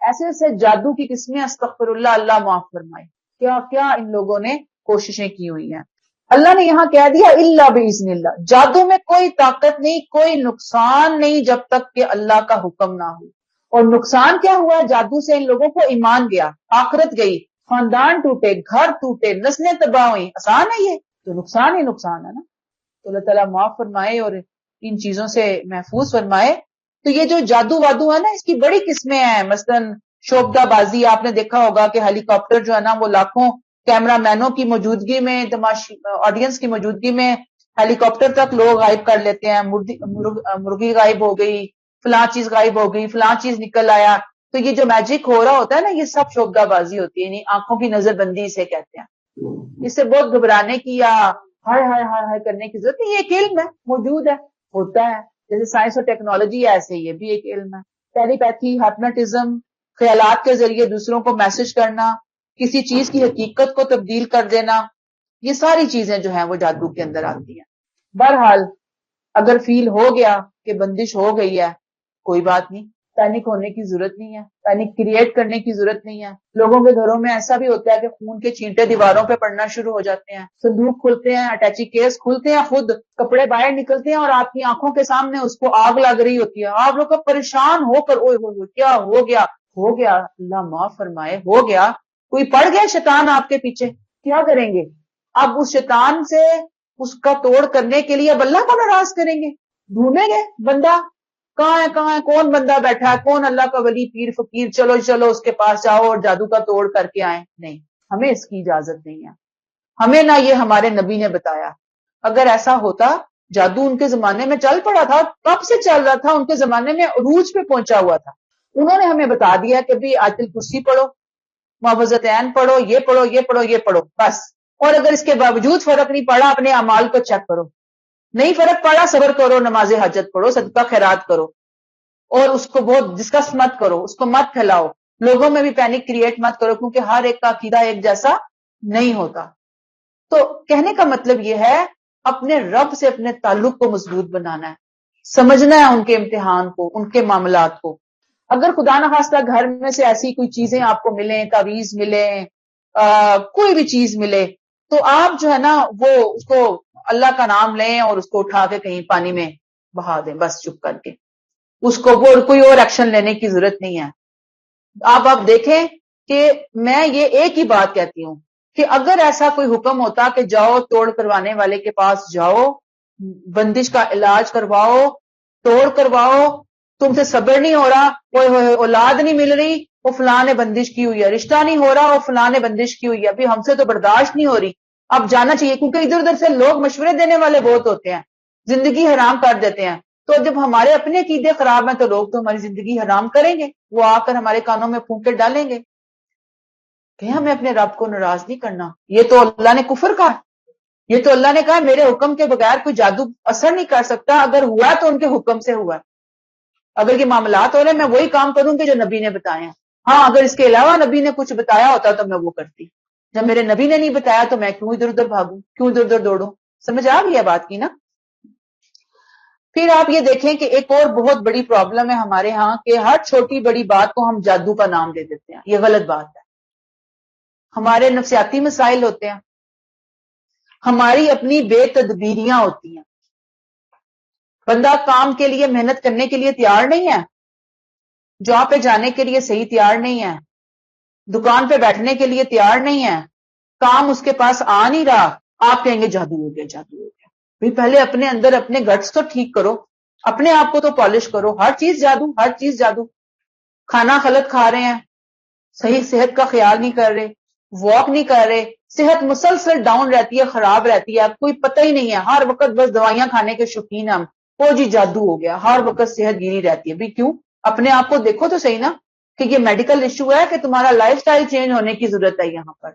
A: ایسے ایسے جادو کی قسمیں استغفر اللہ، اللہ معاف فرمائے. کیا کیا ان لوگوں نے کوششیں کی ہوئی ہیں. اللہ نے یہاں کہہ دیا الا باذن اللہ، جادو میں کوئی طاقت نہیں، کوئی نقصان نہیں جب تک کہ اللہ کا حکم نہ ہو. اور نقصان کیا ہوا جادو سے؟ ان لوگوں کو ایمان گیا، آخرت گئی، خاندان ٹوٹے، گھر ٹوٹے، نسلیں تباہ ہوئیں. آسان ہے یہ؟ تو نقصان ہی نقصان ہے نا. تو اللہ تعالیٰ معاف فرمائے اور ان چیزوں سے محفوظ فرمائے. تو یہ جو جادو وادو ہے نا اس کی بڑی قسمیں ہیں. مثلا شوبدہ بازی، آپ نے دیکھا ہوگا کہ ہیلی کاپٹر جو ہے نا وہ لاکھوں کیمرہ مینوں کی موجودگی میں، آڈینس کی موجودگی میں ہیلی کاپٹر تک لوگ غائب کر لیتے ہیں. مرغی غائب ہو گئی، فلاں چیز غائب ہو گئی، فلاں چیز نکل آیا. تو یہ جو میجک ہو رہا ہوتا ہے نا یہ سب شوبدہ بازی ہوتی ہے، یعنی آنکھوں کی نظر بندی اسے کہتے ہیں. اس سے بہت گھبرانے کی یا ہائے ہائے ہائے ہائے کرنے کی ضرورت نہیں. یہ ایک علم ہے، موجود ہے، ہوتا ہے. جیسے سائنس اور ٹیکنالوجی ہے ایسے یہ بھی ایک علم ہے. ٹیلی پیتھی، ہپناٹزم، خیالات کے ذریعے دوسروں کو میسج کرنا، کسی چیز کی حقیقت کو تبدیل کر دینا، یہ ساری چیزیں جو ہیں وہ جادو کے اندر آتی ہیں. بہرحال اگر فیل ہو گیا کہ بندش ہو گئی ہے کوئی بات نہیں، پینک ہونے کی ضرورت نہیں ہے، پینک کریٹ کرنے کی ضرورت نہیں ہے. لوگوں کے گھروں میں ایسا بھی ہوتا ہے کہ خون کے چھینٹے دیواروں پہ پڑنا شروع ہو جاتے ہیں، صندوق کھلتے ہیں، اٹیچی کیس کھلتے ہیں، خود کپڑے باہر نکلتے ہیں اور آپ کی آنکھوں کے سامنے اس کو آگ لگ رہی ہوتی ہے. آپ لوگ پریشان ہو کر اوئے ہوئے کیا ہو گیا؟ ہو گیا، اللہ معاف فرمائے، ہو گیا. کوئی پڑ گیا شیطان آپ کے پیچھے، کیا کریں گے؟ اب اس شیطان سے اس کا توڑ کرنے کے لیے اب اللہ کو ناراض کریں گے؟ ڈھونڈیں گے بندہ کہاں ہے، کہاں ہے، کون بندہ بیٹھا ہے، کون اللہ کا ولی پیر فقیر، چلو چلو اس کے پاس جاؤ اور جادو کا توڑ کر کے آئیں. نہیں، ہمیں اس کی اجازت نہیں ہے. ہمیں نہ یہ ہمارے نبی نے بتایا. اگر ایسا ہوتا، جادو ان کے زمانے میں چل پڑا تھا، کب سے چل رہا تھا، ان کے زمانے میں عروج پہ پہنچا ہوا تھا. انہوں نے ہمیں بتا دیا کہ بھی آیت الکرسی پڑھو، معوذتین پڑھو، یہ پڑھو، یہ پڑھو، یہ پڑھو، بس. اور اگر اس کے باوجود فرق نہیں پڑا اپنے اعمال کو چیک کرو. نہیں فرق پڑا، صبر کرو، نماز حاجت پڑھو، صدقہ خیرات کرو، اور اس کو بہت ڈسکس مت کرو، اس کو مت پھیلاؤ، لوگوں میں بھی پینک کریٹ مت کرو، کیونکہ ہر ایک کا عقیدہ ایک جیسا نہیں ہوتا. تو کہنے کا مطلب یہ ہے اپنے رب سے اپنے تعلق کو مضبوط بنانا ہے، سمجھنا ہے ان کے امتحان کو، ان کے معاملات کو. اگر خدا نخواستہ گھر میں سے ایسی کوئی چیزیں آپ کو ملیں، تعویذ ملیں، کوئی بھی چیز ملے، تو آپ جو ہے نا وہ اس کو اللہ کا نام لیں اور اس کو اٹھا کے کہیں پانی میں بہا دیں، بس چپ کر کے. اس کو وہ کوئی اور ایکشن لینے کی ضرورت نہیں ہے. آپ دیکھیں کہ میں یہ ایک ہی بات کہتی ہوں کہ اگر ایسا کوئی حکم ہوتا کہ جاؤ توڑ کروانے والے کے پاس جاؤ، بندش کا علاج کرواؤ، توڑ کرواؤ، تم سے صبر نہیں ہو رہا، کوئی اولاد نہیں مل رہی، وہ فلاں نے بندش کی ہوئی ہے، رشتہ نہیں ہو رہا، وہ فلاں نے بندش کی ہوئی ہے، ابھی ہم سے تو برداشت نہیں ہو رہی، اب جانا چاہیے. کیونکہ ادھر ادھر سے لوگ مشورے دینے والے بہت ہوتے ہیں، زندگی حرام کر دیتے ہیں. تو جب ہمارے اپنے عقیدے خراب ہیں تو لوگ تو ہماری زندگی حرام کریں گے، وہ آ کر ہمارے کانوں میں پھونکے ڈالیں گے کہ ہمیں اپنے رب کو ناراض نہیں کرنا، یہ تو اللہ نے کفر کہا، یہ تو اللہ نے کہا میرے حکم کے بغیر کوئی جادو اثر نہیں کر سکتا، اگر ہوا تو ان کے حکم سے ہوا، اگر یہ معاملات ہو رہے ہیں میں وہی کام کروں گی جو نبی نے بتایا ہیں، ہاں اگر اس کے علاوہ نبی نے کچھ بتایا ہوتا تو میں وہ کرتی، جب میرے نبی نے نہیں بتایا تو میں کیوں ادھر ادھر بھاگوں، کیوں ادھر ادھر دوڑوں؟ سمجھ آ گئی بات کی نا؟ پھر آپ یہ دیکھیں کہ ایک اور بہت بڑی پرابلم ہے ہمارے ہاں کہ ہر چھوٹی بڑی بات کو ہم جادو کا نام دے دیتے ہیں، یہ غلط بات ہے۔ ہمارے نفسیاتی مسائل ہوتے ہیں، ہماری اپنی بے تدبیریاں ہوتی ہیں، بندہ کام کے لیے محنت کرنے کے لیے تیار نہیں ہے، جاب پہ جانے کے لیے صحیح تیار نہیں ہے، دکان پہ بیٹھنے کے لیے تیار نہیں ہے، کام اس کے پاس آ نہیں رہا، آپ کہیں گے جادو ہو گیا، جادو ہو گیا۔ بھی پہلے اپنے اندر اپنے گٹس تو ٹھیک کرو، اپنے آپ کو تو پالش کرو، ہر چیز جادو، ہر چیز جادو۔ کھانا غلط کھا رہے ہیں، صحیح صحت کا خیال نہیں کر رہے، واک نہیں کر رہے، صحت مسلسل ڈاؤن رہتی ہے، خراب رہتی ہے، کوئی پتہ ہی نہیں ہے، ہر وقت بس دوائیاں کھانے کے شوقین ہم، وہ جی جادو ہو گیا، ہر وقت صحت گیری رہتی ہے۔ بھی کیوں؟ اپنے آپ کو دیکھو تو صحیح نا کہ یہ میڈیکل ایشو ہے کہ تمہارا لائف سٹائل چینج ہونے کی ضرورت ہے یہاں پر۔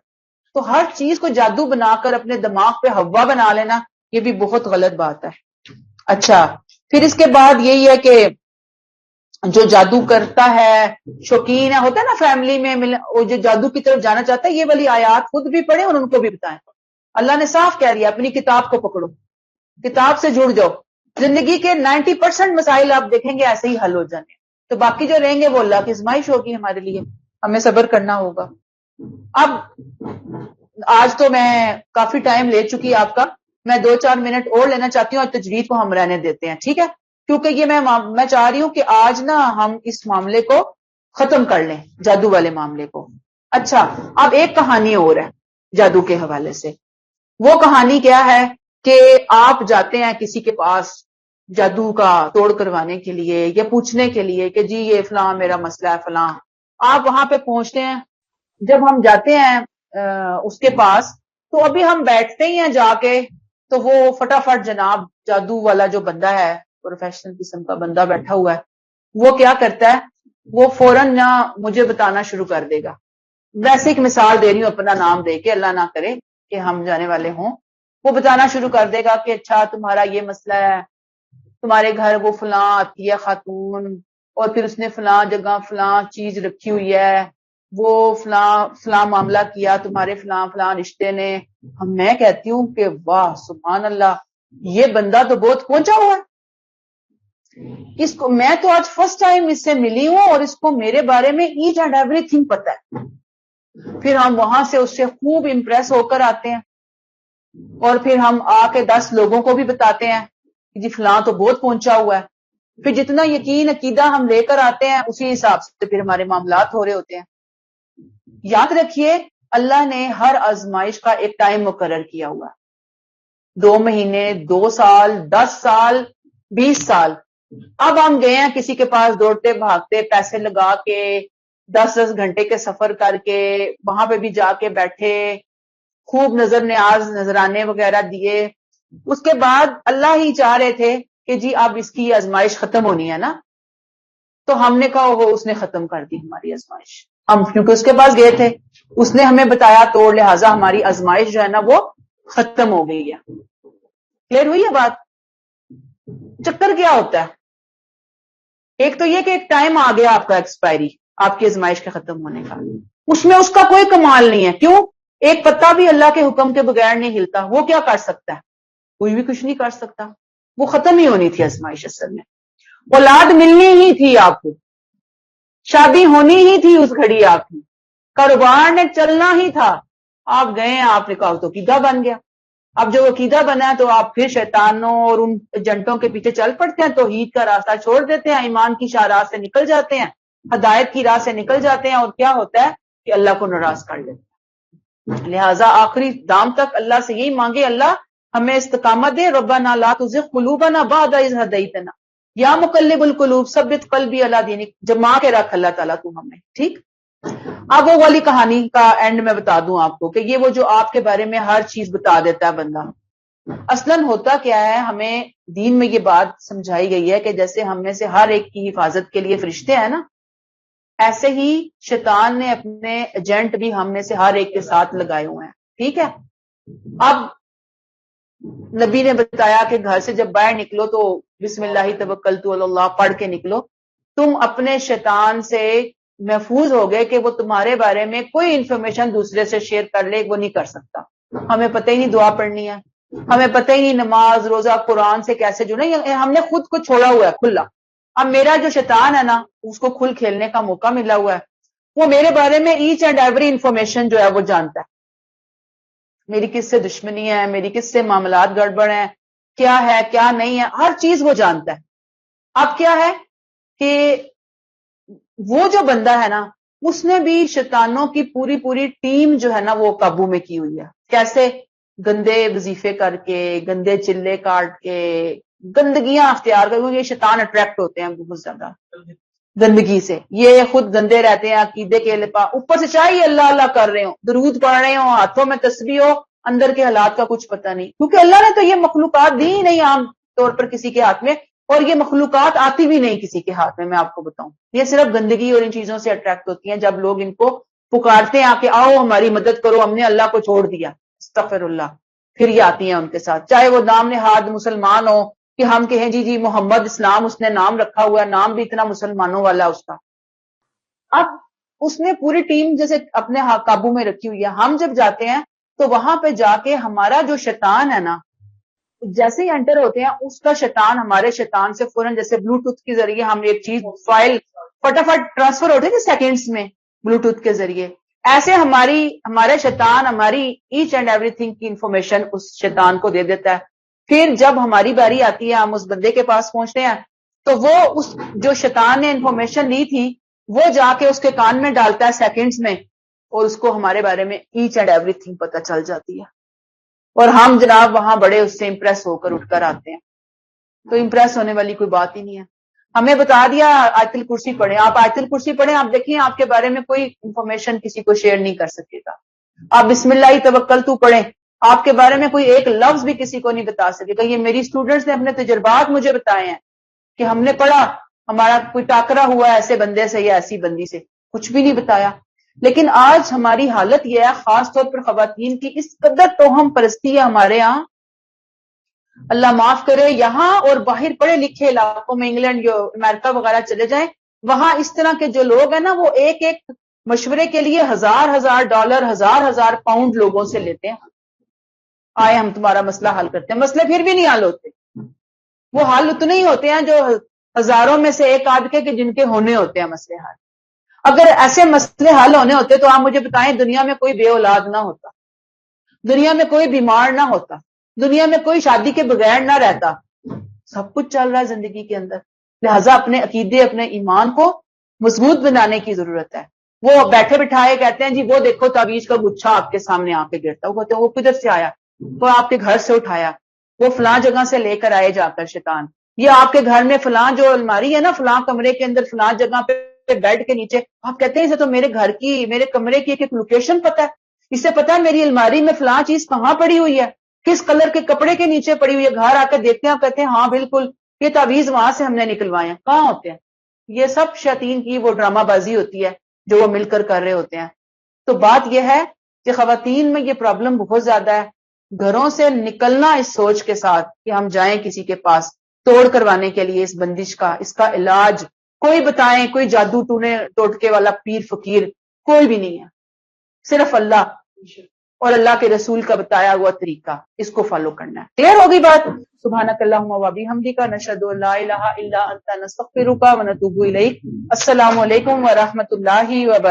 A: تو ہر چیز کو جادو بنا کر اپنے دماغ پہ ہوا بنا لینا یہ بھی بہت غلط بات ہے۔ اچھا پھر اس کے بعد یہی ہے کہ جو جادو کرتا ہے شوقین ہے، ہوتا ہے نا فیملی میں وہ جو جادو کی طرف جانا چاہتا ہے، یہ والی آیات خود بھی پڑھیں اور ان کو بھی بتائیں۔ اللہ نے صاف کہہ دیا اپنی کتاب کو پکڑو، کتاب سے جڑ جاؤ، زندگی کے 90% مسائل آپ دیکھیں گے ایسے ہی حل ہو جانے، تو باقی جو رہیں گے وہ اللہ کی آزمائش ہوگی ہمارے لیے، ہمیں صبر کرنا ہوگا۔ اب آج تو میں کافی ٹائم لے چکی آپ کا، میں 2-4 منٹ اور لینا چاہتی ہوں اور تجوید کو ہم رہنے دیتے ہیں، ٹھیک ہے؟ کیونکہ یہ میں چاہ رہی ہوں کہ آج نا ہم اس معاملے کو ختم کر لیں، جادو والے معاملے کو۔ اچھا اب ایک کہانی اور ہے جادو کے حوالے سے، وہ کہانی کیا ہے کہ آپ جاتے ہیں کسی کے پاس جادو کا توڑ کروانے کے لیے یا پوچھنے کے لیے کہ جی یہ فلاں میرا مسئلہ ہے فلاں، آپ وہاں پہ پہنچتے ہیں، جب ہم جاتے ہیں اس کے پاس تو ابھی ہم بیٹھتے ہی ہیں جا کے تو وہ فٹافٹ جناب جادو والا جو بندہ ہے پروفیشنل قسم کا بندہ بیٹھا ہوا ہے وہ کیا کرتا ہے، وہ فوراً نہ مجھے بتانا شروع کر دے گا۔ ویسے ایک مثال دے رہی ہوں اپنا نام دے کے، اللہ نہ کرے کہ ہم جانے والے ہوں، وہ بتانا شروع کر دے گا کہ اچھا تمہارا یہ مسئلہ ہے، تمہارے گھر وہ فلاں آتی ہے خاتون اور پھر اس نے فلاں جگہ فلاں چیز رکھی ہوئی ہے، وہ فلاں معاملہ کیا تمہارے فلاں رشتے نے۔ میں کہتی ہوں کہ واہ سبحان اللہ، یہ بندہ تو بہت پہنچا ہوا ہے، اس کو میں تو آج فرسٹ ٹائم اس سے ملی ہوں اور اس کو میرے بارے میں ایچ اینڈ ایوری تھنگ پتا ہے۔ پھر ہم وہاں سے اس سے خوب امپریس ہو کر آتے ہیں اور پھر ہم آ کے 10 لوگوں کو بھی بتاتے ہیں کہ جی فلاں تو بہت پہنچا ہوا ہے۔ پھر جتنا یقین عقیدہ ہم لے کر آتے ہیں اسی حساب سے پھر ہمارے معاملات ہو رہے ہوتے ہیں۔ یاد رکھیے اللہ نے ہر آزمائش کا ایک ٹائم مقرر کیا ہوا، 2 مہینے، 2 سال، 10 سال، 20 سال۔ اب ہم گئے ہیں کسی کے پاس دوڑتے بھاگتے پیسے لگا کے 10 گھنٹے کے سفر کر کے وہاں پہ بھی جا کے بیٹھے، خوب نظر نیاز نذرانے وغیرہ دیے، اس کے بعد اللہ ہی چاہ رہے تھے کہ جی اب اس کی آزمائش ختم ہونی ہے نا، تو ہم نے کہا وہ اس نے ختم کر دی ہماری آزمائش، ہم کیونکہ اس کے پاس گئے تھے، اس نے ہمیں بتایا توڑ، لہٰذا ہماری آزمائش جو ہے نا وہ ختم ہو گئی ہے۔ کلیئر ہوئی ہے بات؟ چکر کیا ہوتا ہے؟ ایک تو یہ کہ ایک ٹائم آ گیا آپ کا ایکسپائری، آپ کی آزمائش کے ختم ہونے کا، اس میں اس کا کوئی کمال نہیں ہے، کیوں؟ ایک پتا بھی اللہ کے حکم کے بغیر نہیں ہلتا، وہ کیا کر سکتا ہے؟ کوئی بھی کچھ نہیں کر سکتا، وہ ختم ہی ہونی تھی آزمائش۔ اصل میں اولاد ملنی ہی تھی آپ کو، شادی ہونی ہی تھی اس گھڑی آپ کی، کاروبار نے چلنا ہی تھا، آپ گئے ہیں، آپ نے کہا تو عقیدہ بن گیا۔ اب جو عقیدہ بنا ہے تو آپ پھر شیطانوں اور ان ایجنٹوں کے پیچھے چل پڑتے ہیں، توحید کا راستہ چھوڑ دیتے ہیں، ایمان کی شاہراہ سے نکل جاتے ہیں، ہدایت کی راہ سے نکل جاتے ہیں، اور کیا ہوتا ہے کہ اللہ کو ناراض کر لیتے ہیں۔ لہٰذا آخری دام تک اللہ سے یہی مانگے اللہ ہمیں استقامت دے، ربنا لا تزغ قلوبنا بعد اذ ہدیتنا یا مقلب القلوب ثبت قلبی علی دینک، جما کے رکھ اللہ تعالیٰ تو ہمیں، ٹھیک۔ اب وہ والی کہانی کا اینڈ میں بتا دوں آپ کو کہ یہ وہ جو آپ کے بارے میں ہر چیز بتا دیتا ہے بندہ، اصلاً ہوتا کیا ہے، ہمیں دین میں یہ بات سمجھائی گئی ہے کہ جیسے ہم میں سے ہر ایک کی حفاظت کے لیے فرشتے ہیں نا، ایسے ہی شیطان نے اپنے ایجنٹ بھی ہم میں سے ہر ایک کے ساتھ لگائے ہوئے ہیں. ٹھیک ہے. اب نبی نے بتایا کہ گھر سے جب باہر نکلو تو بسم اللہ توکلت علی اللہ پڑھ کے نکلو. تم اپنے شیطان سے محفوظ ہو گئے کہ وہ تمہارے بارے میں کوئی انفارمیشن دوسرے سے شیئر کر لے، وہ نہیں کر سکتا. ہمیں پتہ ہی نہیں دعا پڑھنی ہے، ہمیں پتہ ہی نہیں نماز روزہ قرآن سے کیسے جڑے، ہم نے خود کو چھوڑا ہوا ہے کھلا. اب میرا جو شیطان ہے نا، اس کو کھل کھیلنے کا موقع ملا ہوا ہے. وہ میرے بارے میں ایچ اینڈ ایوری انفارمیشن جو ہے وہ جانتا ہے. میری کس سے دشمنی ہے، میری کس سے معاملات گڑبڑ ہیں، کیا ہے کیا نہیں ہے، ہر چیز وہ جانتا ہے. اب کیا ہے کہ وہ جو بندہ ہے نا، اس نے بھی شیطانوں کی پوری ٹیم جو ہے نا وہ قابو میں کی ہوئی ہے. کیسے؟ گندے وظیفے کر کے، گندے چلے کاٹ کے، گندگیاں اختیار کر کے. یہ شیطان اٹریکٹ ہوتے ہیں بہت زیادہ گندگی سے. یہ خود گندے رہتے ہیں، عقیدے کے اوپر سے چاہیے اللہ اللہ کر رہے ہوں، درود پڑھ رہے ہوں، ہاتھوں میں تسبیح ہو، اندر کے حالات کا کچھ پتہ نہیں. کیونکہ اللہ نے تو یہ مخلوقات دی ہی نہیں عام طور پر کسی کے ہاتھ میں، اور یہ مخلوقات آتی بھی نہیں کسی کے ہاتھ میں آپ کو بتاؤں. یہ صرف گندگی اور ان چیزوں سے اٹریکٹ ہوتی ہیں جب لوگ ان کو پکارتے ہیں کہ آؤ ہماری مدد کرو، ہم نے اللہ کو چھوڑ دیا، استغفر اللہ. پھر یہ آتی ہیں ان کے ساتھ، چاہے وہ نام نہاد مسلمان ہو کہ ہم کہیں جی محمد اسلام اس نے نام رکھا ہوا ہے، نام بھی اتنا مسلمانوں والا اس کا. اب اس نے پوری ٹیم جیسے اپنے قابو میں رکھی ہوئی ہے. ہم جب جاتے ہیں تو وہاں پہ جا کے ہمارا جو شیطان ہے نا، جیسے ہی انٹر ہوتے ہیں اس کا شیطان ہمارے شیطان سے فوراً جیسے بلوٹوتھ کے ذریعے ہم ایک چیز فائل فٹافٹ ٹرانسفر ہوتے ہیں سیکنڈز میں بلوٹوتھ کے ذریعے، ایسے ہمارے شیطان ہماری ایچ اینڈ ایوری تھنگ کی انفارمیشن اس شیطان کو دے دیتا ہے. پھر جب ہماری باری آتی ہے، ہم اس بندے کے پاس پہنچتے ہیں تو وہ اس جو شیطان نے انفارمیشن لی تھی وہ جا کے اس کے کان میں ڈالتا ہے سیکنڈز میں، اور اس کو ہمارے بارے میں ایچ اینڈ ایوری تھنگ پتہ چل جاتی ہے. اور ہم جناب وہاں بڑے اس سے امپریس ہو کر اٹھ کر آتے ہیں. تو امپریس ہونے والی کوئی بات ہی نہیں ہے. ہمیں بتا دیا آیت الکرسی پڑھیں، آپ آیت الکرسی پڑھیں، آپ دیکھیں آپ کے بارے میں کوئی انفارمیشن کسی کو شیئر نہیں کر سکے گا. آپ بسم اللہ توکلت پڑھیں، آپ کے بارے میں کوئی ایک لفظ بھی کسی کو نہیں بتا سکے گا. یہ میری سٹوڈنٹس نے اپنے تجربات مجھے بتائے ہیں کہ ہم نے پڑھا، ہمارا کوئی ٹاکرا ہوا ایسے بندے سے یا ایسی بندی سے، کچھ بھی نہیں بتایا. لیکن آج ہماری حالت یہ ہے، خاص طور پر خواتین کی، اس قدر توہم پرستی ہے ہمارے ہاں، اللہ معاف کرے. یہاں اور باہر پڑھے لکھے علاقوں میں، انگلینڈ یا امریکہ وغیرہ چلے جائیں، وہاں اس طرح کے جو لوگ ہیں نا، وہ ایک ایک مشورے کے لیے $1000 $1000 لوگوں سے لیتے ہیں. آئے ہم تمہارا مسئلہ حل کرتے ہیں. مسئلے پھر بھی نہیں حل ہوتے. وہ حل اتنے ہی ہوتے ہیں جو ہزاروں میں سے ایک آدھ کے جن کے ہونے ہوتے ہیں مسئلے حل. اگر ایسے مسئلے حل ہونے ہوتے تو آپ مجھے بتائیں دنیا میں کوئی بے اولاد نہ ہوتا، دنیا میں کوئی بیمار نہ ہوتا، دنیا میں کوئی شادی کے بغیر نہ رہتا. سب کچھ چل رہا ہے زندگی کے اندر. لہٰذا اپنے عقیدے اپنے ایمان کو مضبوط بنانے کی ضرورت ہے. وہ بیٹھے بٹھائے کہتے ہیں جی وہ دیکھو تعویذ کا گچھا آپ کے سامنے آ کے گرتا، وہ کہتے ہیں وہ کدھر سے آیا؟ وہ آپ کے گھر سے اٹھایا، وہ فلاں جگہ سے لے کر آئے جا کر شیطان. یہ آپ کے گھر میں فلاں جو الماری ہے نا، فلاں کمرے کے اندر فلاں جگہ پہ بیڈ کے نیچے، آپ کہتے ہیں اسے تو میرے گھر کی میرے کمرے کی ایک لوکیشن پتا ہے، اس سے پتا ہے میری الماری میں فلاں چیز کہاں پڑی ہوئی ہے، کس کلر کے کپڑے کے نیچے پڑی ہوئی ہے. گھر آ کر دیکھتے ہیں، کہتے ہیں ہاں بالکل یہ تعویذ وہاں سے ہم نے نکلوائے ہیں. کہاں ہوتے ہیں یہ سب؟ شیاطین کی وہ ڈرامہ بازی ہوتی ہے جو وہ مل کر رہے ہوتے ہیں. تو بات یہ ہے کہ خواتین میں یہ پرابلم بہت زیادہ ہے. گھروں سے نکلنا اس سوچ کے ساتھ کہ ہم جائیں کسی کے پاس توڑ کروانے کے لیے اس بندش کا، اس کا علاج کوئی بتائیں، کوئی جادو ٹونے ٹوٹکے والا پیر فقیر کوئی بھی نہیں ہے، صرف اللہ اور اللہ کے رسول کا بتایا ہوا طریقہ، اس کو فالو کرنا ہے. کلیئر ہوگی بات؟ سبحانک اللہم و بحمدک، نشہد ان لا الہ الا انت، نستغفرک و نتوب الیک. السلام علیکم ورحمۃ اللہ وبرکاتہ.